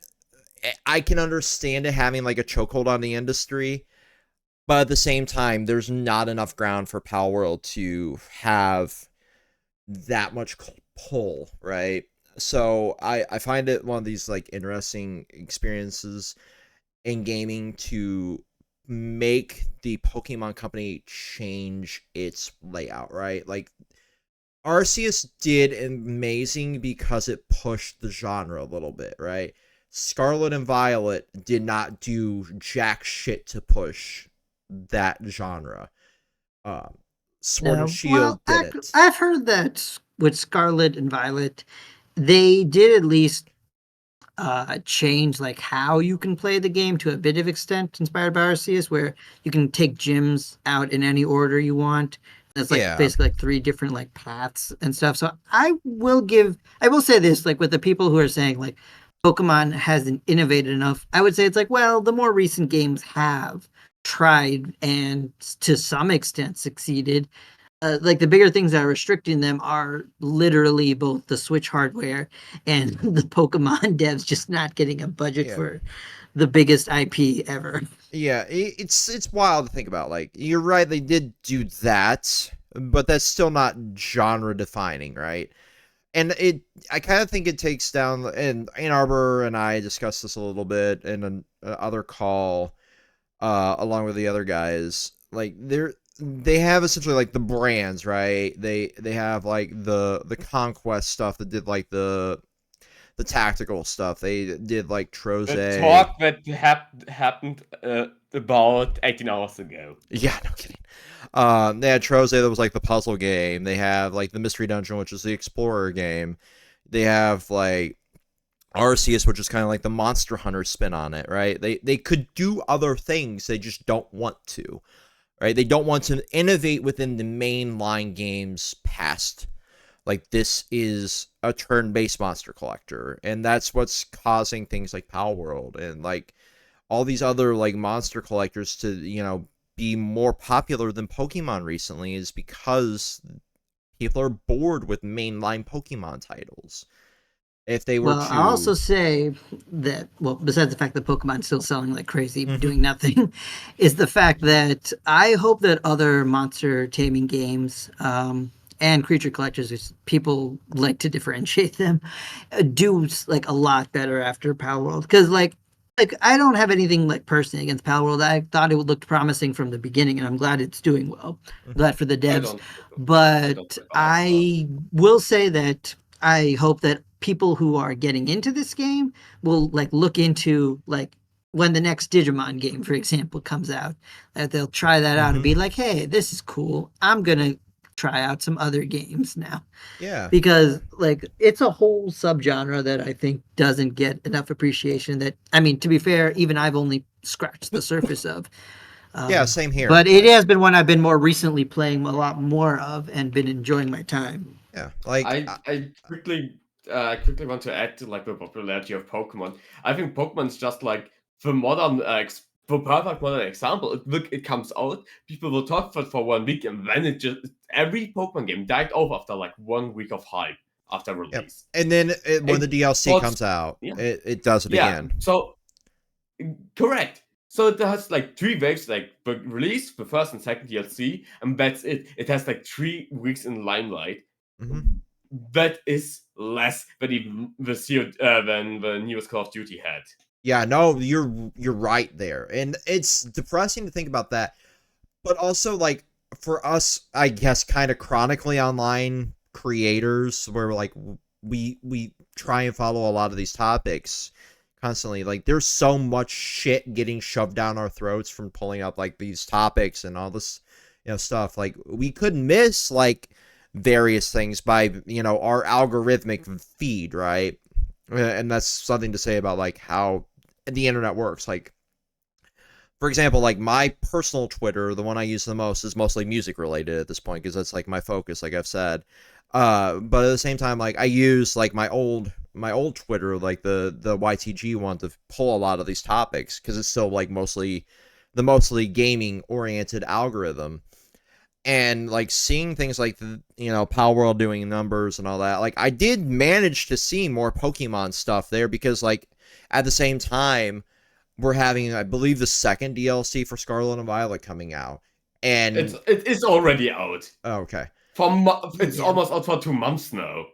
I can understand it having, like, a chokehold on the industry. But at the same time, there's not enough ground for Palworld to have that much pull, right? So I find it one of these like interesting experiences in gaming to make the Pokemon company change its layout, right? Like Arceus did amazing because it pushed the genre a little bit, right? Scarlet and Violet did not do jack shit to push that genre. Sword and No, Shield did it. I've heard that with Scarlet and Violet, they did at least change like how you can play the game to a bit of extent, inspired by Arceus, where you can take gyms out in any order you want. It's like Yeah. basically like 3 different like paths and stuff. So I will say this, like with the people who are saying like Pokemon hasn't innovated enough, I would say it's like, well, the more recent games have tried and to some extent succeeded. Like the bigger things that are restricting them are literally both the Switch hardware and the Pokemon devs just not getting a budget Yeah. for the biggest IP ever. Yeah, it's wild to think about. Like, you're right, they did do that, but that's still not genre defining, right? And I kind of think it takes down, and Ann Arbor and I discussed this a little bit in an other call, along with the other guys. Like, they have essentially like the brands, right? They have like the Conquest stuff that did like the tactical stuff. They did like Troze. The talk that happened about 18 hours ago. Yeah, no kidding. They had Troze that was like the puzzle game. They have like the Mystery Dungeon, which is the Explorer game. They have like Arceus, which is kind of like the Monster Hunter spin on it, right? They could do other things, they just don't want to, right? They don't want to innovate within the mainline games past. Like, this is a turn-based monster collector, and that's what's causing things like Palworld and like all these other like monster collectors to, be more popular than Pokemon recently, is because people are bored with mainline Pokemon titles. If they were Well, to I'll also say that, well, besides the fact that Pokemon's still selling like crazy, Mhm. doing nothing, is the fact that I hope that other monster taming games and creature collectors, which people like to differentiate them, do like a lot better after Power World. Because like I don't have anything like personally against Power World. I thought it looked promising from the beginning, and I'm glad it's doing well. Mhm. Glad for the I devs. don't. But like I will say that I hope that people who are getting into this game will like look into like when the next Digimon game, for example, comes out, that they'll try that out and Mhm. be like, hey, this is cool. I'm gonna try out some other games now. Yeah. Because like it's a whole subgenre that I think doesn't get enough appreciation. That, I mean, to be fair, even I've only scratched the surface of. Yeah, same here. But it has been one I've been more recently playing a lot more of and been enjoying my time. Yeah, like I quickly want to add to like the popularity of Pokemon. I think Pokemon's just like the modern the perfect modern example. It comes out, people will talk for 1 week, and then it just every Pokemon game died off after like 1 week of hype after yep. release. And then when the It DLC was comes out, yeah it does it yeah. again. So correct. So it has like 3 waves, like the release, the first and second DLC, and that's it. It has like 3 weeks in limelight. Mhm. That is less than even than the newest Call of Duty had. Yeah, no, you're right there. And it's depressing to think about that. But also, like, for us, I guess, kind of chronically online creators, where like we try and follow a lot of these topics constantly. Like, there's so much shit getting shoved down our throats from pulling up like these topics and all this, stuff. Like, we could miss like various things by our algorithmic feed, right? And that's something to say about like how the internet works. Like, for example, like my personal Twitter, the one I use the most, is mostly music related at this point because that's like my focus, like I've said. But at the same time, like I use like my old Twitter, like the YTG one, to pull a lot of these topics because it's still like mostly gaming oriented algorithm. And like seeing things like the Palworld doing numbers and all that, like I did manage to see more Pokemon stuff there because like at the same time we're having, I believe, the second DLC for Scarlet and Violet coming out. And It is already out. oh, okay. It's Yeah. almost out for 2 months now.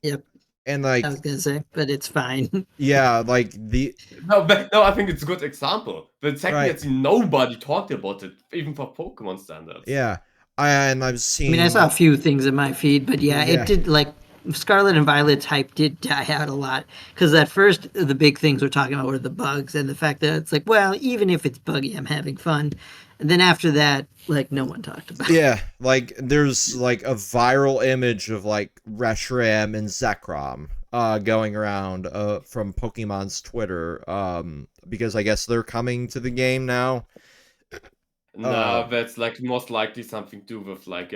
Yep. And I like was gonna say, but it's fine. yeah, like the No, I think it's a good example. The second right. DLC, nobody talked about it, even for Pokemon standards. Yeah. And I've I mean, I saw a seen few things in my feed, but yeah, it yeah. did like Scarlet and Violet's hype did die out a lot because at first the big things we're talking about were the bugs and the fact that it's like, well, even if it's buggy, I'm having fun. And then after that, like no one talked about it. Yeah, like there's like a viral image of like Reshiram and Zekrom going around from Pokemon's Twitter because I guess they're coming to the game now. No, that's like most likely something to do with like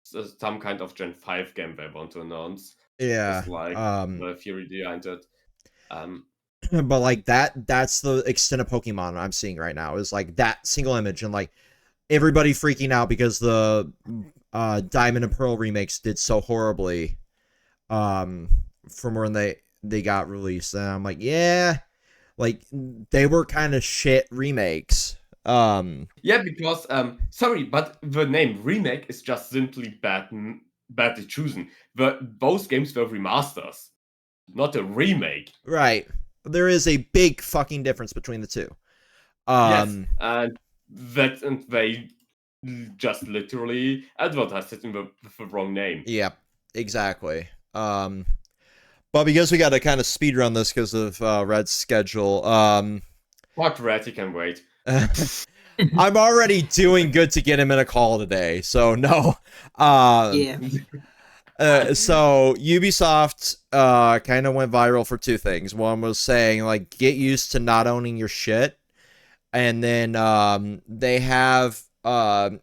some kind of Gen 5 game they want to announce. Yeah. It's like the theory behind it. But like that's the extent of Pokemon I'm seeing right now, is like that single image, and like everybody freaking out because the Diamond and Pearl remakes did so horribly from when they got released. And I'm like, yeah, like they were kind of shit remakes. Yeah, because sorry, but the name remake is just simply badly chosen. Both games were remasters, not a remake. Right. There is a big fucking difference between the two. Yes, and they just literally advertised it with the wrong name. Yeah, exactly. But because we got to kind of speed run this because of Red's schedule, Fuck Red, he can wait. I'm already doing good to get him in a call today, so no. Yeah. So Ubisoft kind of went viral for two things. One was saying like get used to not owning your shit, and then they have a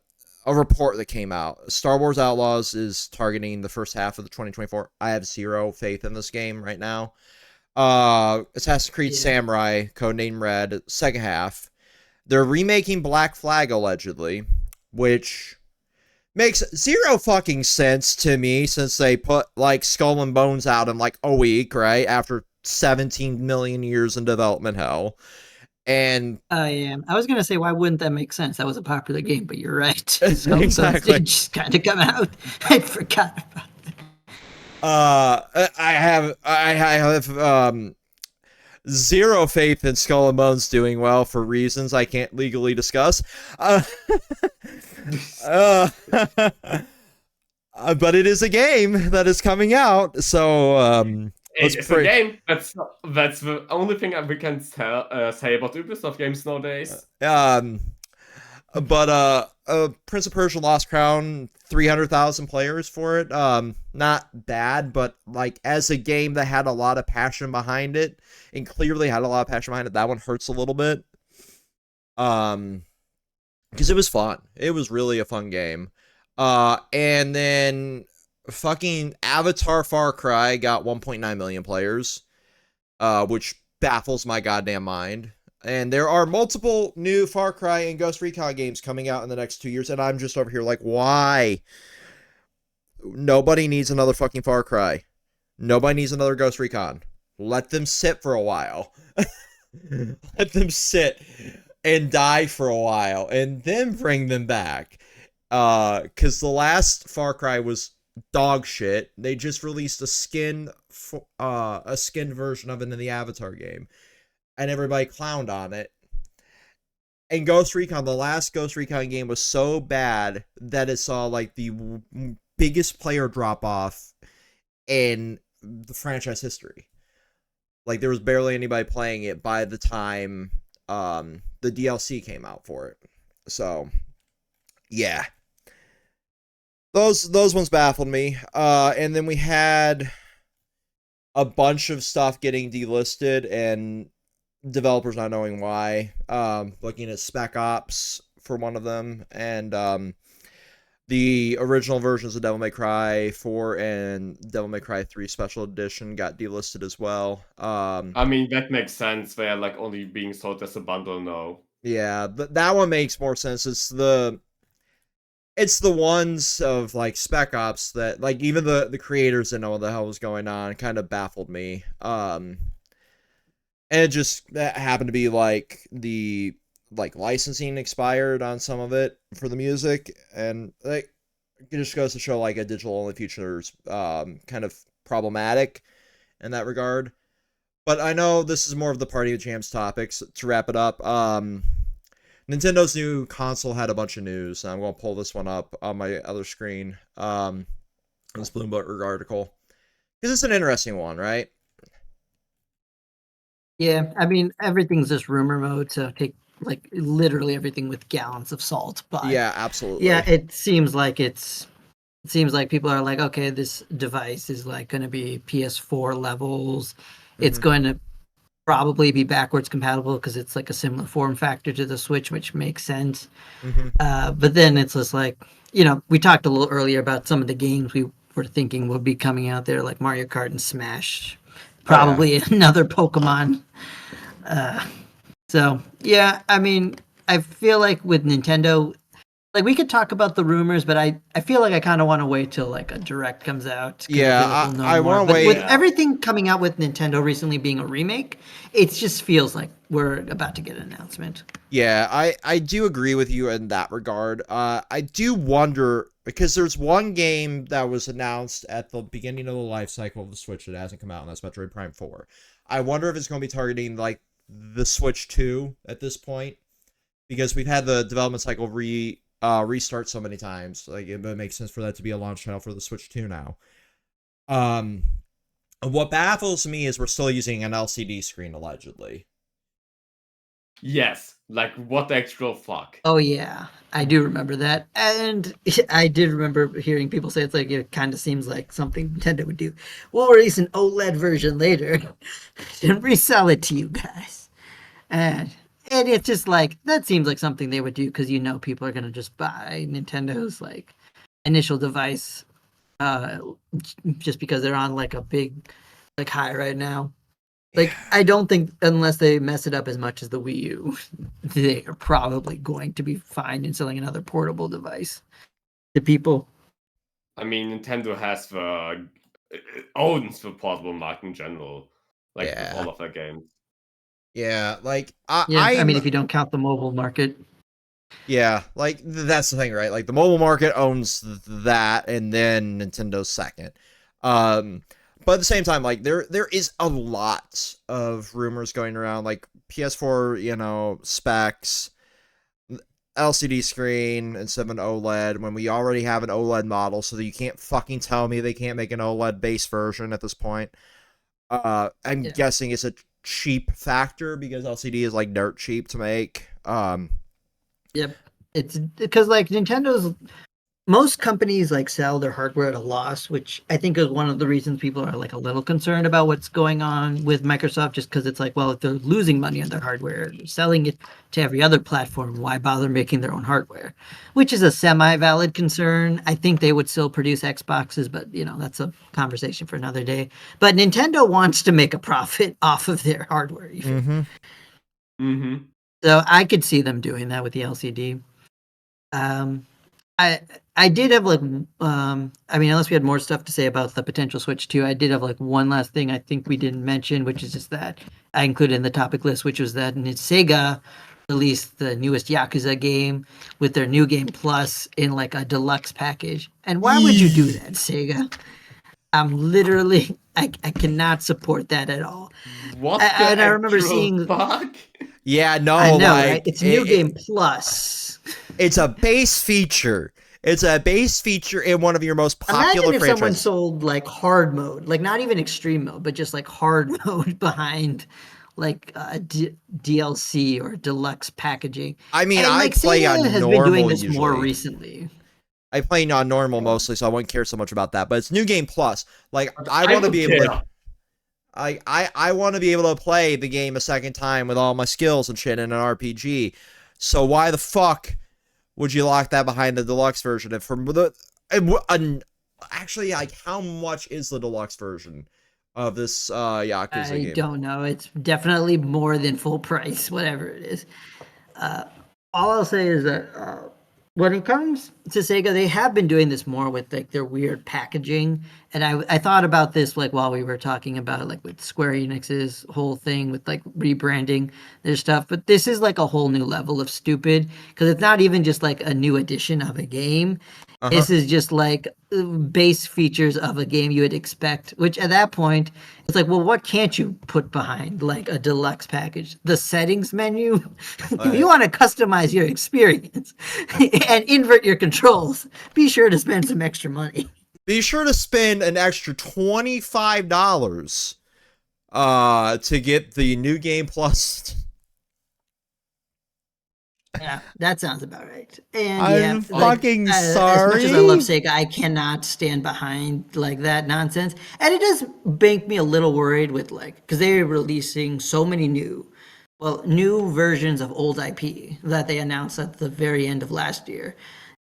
report that came out. Star Wars Outlaws is targeting the first half of the 2024. I have zero faith in this game right now. Assassin's Creed Samurai, codename Red, second half. They're remaking Black Flag allegedly, which makes zero fucking sense to me since they put like Skull and Bones out in like a week, right? After 17 million years in development hell. And yeah, I was gonna say, why wouldn't that make sense? That was a popular game, but you're right. So exactly. it just kind of come out. I forgot about that. I have zero faith in Skull and Bones doing well for reasons I can't legally discuss. But it is a game that is coming out, so it's a game. That's the only thing we can say about Ubisoft games nowadays. But Prince of Persia: Lost Crown, 300,000 players for it. Not bad, but like as a game that had a lot of passion behind it, and clearly had a lot of passion behind it, that one hurts a little bit. Because it was fun. It was really a fun game. And then fucking Avatar Far Cry got 1.9 million players, which baffles my goddamn mind. And there are multiple new Far Cry and Ghost Recon games coming out in the next 2 years, and I'm just over here like, why? Nobody needs another fucking Far Cry. Nobody needs another Ghost Recon. Let them sit for a while. Let them sit and die for a while, and then bring them back. Because the last Far Cry was dog shit. They just released a skinned version of it in the Avatar game, and everybody clowned on it. And Ghost Recon, the last Ghost Recon game, was so bad that it saw like the biggest player drop off in the franchise history. Like there was barely anybody playing it by the time the DLC came out for it. So yeah, those ones baffled me. And then we had a bunch of stuff getting delisted and developers not knowing why. Looking at Spec Ops for one of them, and the original versions of Devil May Cry 4 and Devil May Cry 3 Special Edition got delisted as well. I mean, that makes sense. They are like only being sold as a bundle now. Yeah, that one makes more sense. It's the ones of like Spec Ops that like even the creators didn't know what the hell was going on. It kind of baffled me. And it just that happened to be like the licensing expired on some of it for the music, and like it just goes to show like a digital only future is kind of problematic in that regard. But I know this is more of the Party of Jams topics. To wrap it up, Nintendo's new console had a bunch of news. I'm going to pull this one up on my other screen. This Bloomberg article, because it's an interesting one, right? Yeah, I mean everything's just rumor mode, so take like literally everything with gallons of salt. But yeah, absolutely. Yeah, it seems like people are like, okay, this device is like going to be PS4 levels. It's going to probably be backwards compatible because it's like a similar form factor to the Switch, which makes sense. Mm-hmm. But then it's just like, we talked a little earlier about some of the games we were thinking would be coming out there, like Mario Kart and Smash, probably another Pokemon. So yeah, I mean, I feel like with Nintendo, like we could talk about the rumors, but I feel like I kind of want to wait till like a direct comes out. Yeah, We'll know I more. want to But wait. with everything coming out with Nintendo recently being a remake, it just feels like we're about to get an announcement. Yeah, I do agree with you in that regard. I do wonder because there's one game that was announced at the beginning of the life cycle of the Switch that hasn't come out, and that's Metroid Prime 4. I wonder if it's going to be targeting like the Switch 2 at this point because we've had the development cycle restart so many times. Like it makes sense for that to be a launch title for the Switch 2 now. What baffles me is we're still using an LCD screen allegedly. Yes, like what the actual fuck? Oh yeah, I do remember that, and I did remember hearing people say it's like it kind of seems like something Nintendo would do. We'll release an OLED version later and resell it to you guys, and it's just like that seems like something they would do because people are gonna just buy Nintendo's like initial device, uh, just because they're on like a big like high right now. Like, I don't think, unless they mess it up as much as the Wii U, they are probably going to be fine in selling another portable device to people. I mean, Nintendo has the owns the portable market in general, like with all of their games. Yeah, like Yeah, I I'm mean, if you don't count the mobile market. yeah, like that's the thing, right? Like the mobile market owns that, and then Nintendo's second. But at the same time, like there is a lot of rumors going around, like PS4, specs, LCD screen instead of an OLED, when we already have an OLED model, so that you can't fucking tell me they can't make an OLED base version at this point. I'm guessing it's a cheap factor because LCD is like dirt cheap to make. Yep. It's because like most companies like sell their hardware at a loss, which I think is one of the reasons people are like a little concerned about what's going on with Microsoft, just because it's like, well, if they're losing money on their hardware, they're selling it to every other platform, why bother making their own hardware? Which is a semi-valid concern. I think they would still produce Xboxes, but that's a conversation for another day. But Nintendo wants to make a profit off of their hardware. So I could see them doing that with the LCD. I did have like I mean, unless we had more stuff to say about the potential Switch 2, I did have like one last thing I think we didn't mention, which is just that I included in the topic list, which was that Sega released the newest Yakuza game with their new game plus in like a deluxe package. And why would you do that, Sega? I cannot support that at all. What and the I remember actual seeing fuck? Yeah, no, I know, like right? It's new game plus. It's a base feature. It's a base feature in one of your most popular Imagine if someone franchises. sold like hard mode, like not even extreme mode, but just like hard mode behind like DLC or deluxe packaging. I mean, And I like play Sega on has been doing normal this more usually. recently. I play on normal mostly, so I wouldn't care so much about that. But it's new game plus. Like I want to be able to. I want to be able to play the game a second time with all my skills and shit in an RPG. So why the fuck would you lock that behind the deluxe version? If from actually, like, how much is the deluxe version of this Yakuza game? I don't know. It's definitely more than full price, whatever it is. All I'll say is that when it comes to Sega, they have been doing this more with like their weird packaging. And I thought about this like while we were talking about it, like with Square Enix's whole thing with like rebranding their stuff. But this is like a whole new level of stupid because it's not even just like a new edition of a game. This is just like base features of a game you would expect, which at that point, it's like, well, what can't you put behind like a deluxe package? The settings menu? If you want to customize your experience and invert your controls, be sure to spend some extra money. Be sure to spend an extra $25 to get the new game plus. Yeah, that sounds about right. And yeah, I'm like fucking as much as I love sorry. Sega, I cannot stand behind like that nonsense. And it does make me a little worried with like because they're releasing so many new versions of old IP that they announced at the very end of last year.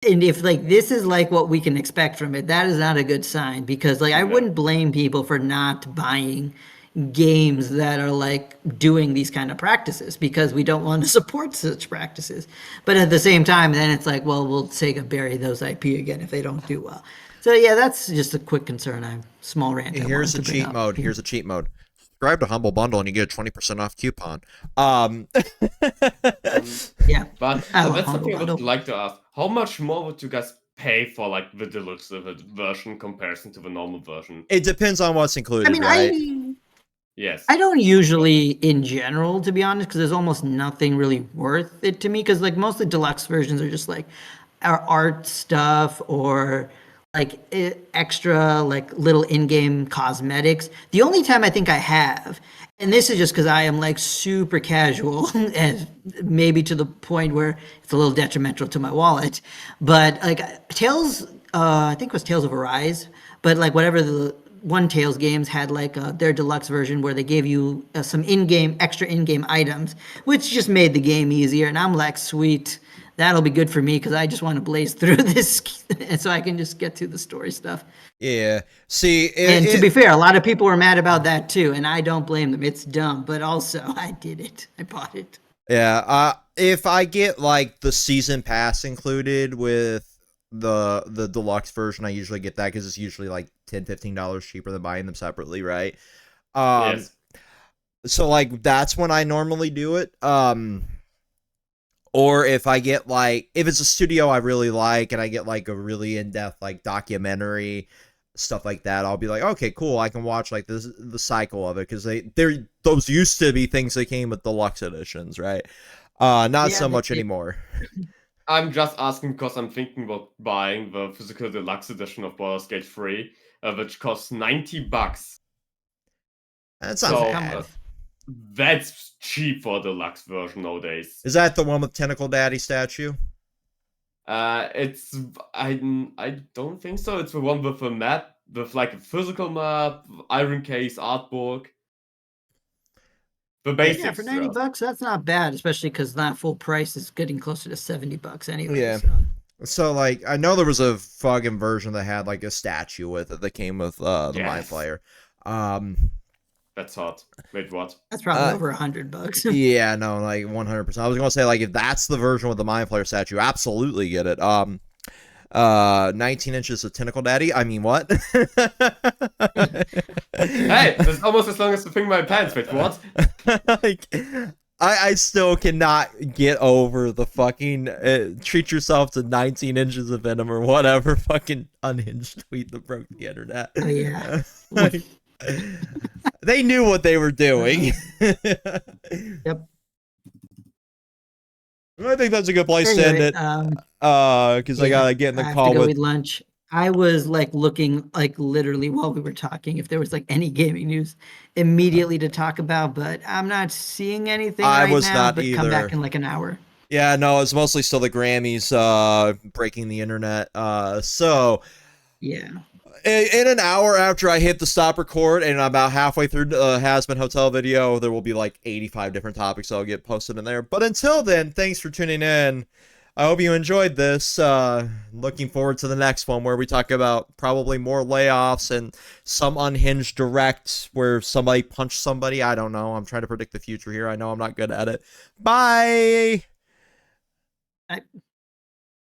And if like this is like what we can expect from it, that is not a good sign because like I No. wouldn't blame people for not buying games that are like doing these kind of practices because we don't want to support such practices. But at the same time, then it's like, well, we'll Sega bury those IP again if they don't do well. So yeah, that's just a quick concern. I small rant I Here's wanted a to bring cheat up. mode. Here's a cheat mode. Subscribe to Humble Bundle and you get a 20% off coupon. Um, Um, Yeah, but I love that's Humble something I would Bundle. like to ask. How much more would you guys pay for like the deluxe version comparison to the normal version? it depends on what's I included, mean, right? Yes. I don't usually, in general, to be honest, because there's almost nothing really worth it to me. Because like most of the deluxe versions are just like our art stuff or like extra like little in-game cosmetics. The only time I think I have, and this is just because I am like super casual, and maybe to the point where it's a little detrimental to my wallet. But like Tales, I think it was Tales of Arise, but like whatever the one Tales games had like their deluxe version where they gave you some extra in-game items, which just made the game easier. And I'm like, sweet, that'll be good for me because I just want to blaze through this, and so I can just get to the story stuff. Yeah. See, And to be fair, a lot of people were mad about that too, and I don't blame them. It's dumb, but also I did it. I bought it. yeah. If I get like the season pass included with the deluxe version, I usually get that because it's usually like $10-15 cheaper than buying them separately, right? Um, Yes. so like that's when I normally do it. Or if I get like if it's a studio I really like and I get like a really in-depth like documentary stuff like that, I'll be like, okay, cool, I can watch like the cycle of it because they're those used to be things that came with deluxe editions, right? Not Yeah, so much anymore. I'm just asking because I'm thinking about buying the physical deluxe edition of Baldur's Gate 3, which costs $90. That's what does not it So come bad. with? that's cheap for a deluxe version nowadays. Is that the one with Tentacle Daddy statue? It's I don't think so. It's the one with a map, with like a physical map, iron case, artwork, the Yeah, for basics. 90 bucks, that's not bad, especially because that full price is getting closer to 70 bucks anyway. Yeah. So So like I know there was a fucking version that had like a statue with it that came with the Mind Yes, Flayer. Um that's hot. Wait, what? that's probably over 100 bucks. Yeah, no, like 100%. I was gonna say like if that's the version with the Mind Flayer statue, absolutely get it. 19 inches of Tentacle Daddy. I mean, what? Hey, that's almost as long as the thing in my pants. Wait, what? like, I still cannot get over the fucking treat yourself to 19 inches of venom or whatever fucking unhinged tweet that broke the internet. Oh yeah. Like, they knew what they were doing. Yep. I think that's a good place to end Anyway, it. Because I gotta get in the I have call to go with. eat lunch. I was like looking like literally while we were talking if there was like any gaming news immediately to talk about, but I'm not seeing anything I right was now. not But come back either. in like an hour. Yeah, no, it's mostly still the Grammys breaking the internet. So Yeah. in an hour after I hit the stop record and about halfway through the Has Been Hotel video, there will be like 85 different topics that'll get posted in there. But until then, thanks for tuning in. I hope you enjoyed this. Looking forward to the next one where we talk about probably more layoffs and some unhinged direct where somebody punched somebody. I don't know. I'm trying to predict the future here. I know I'm not good at it. Bye.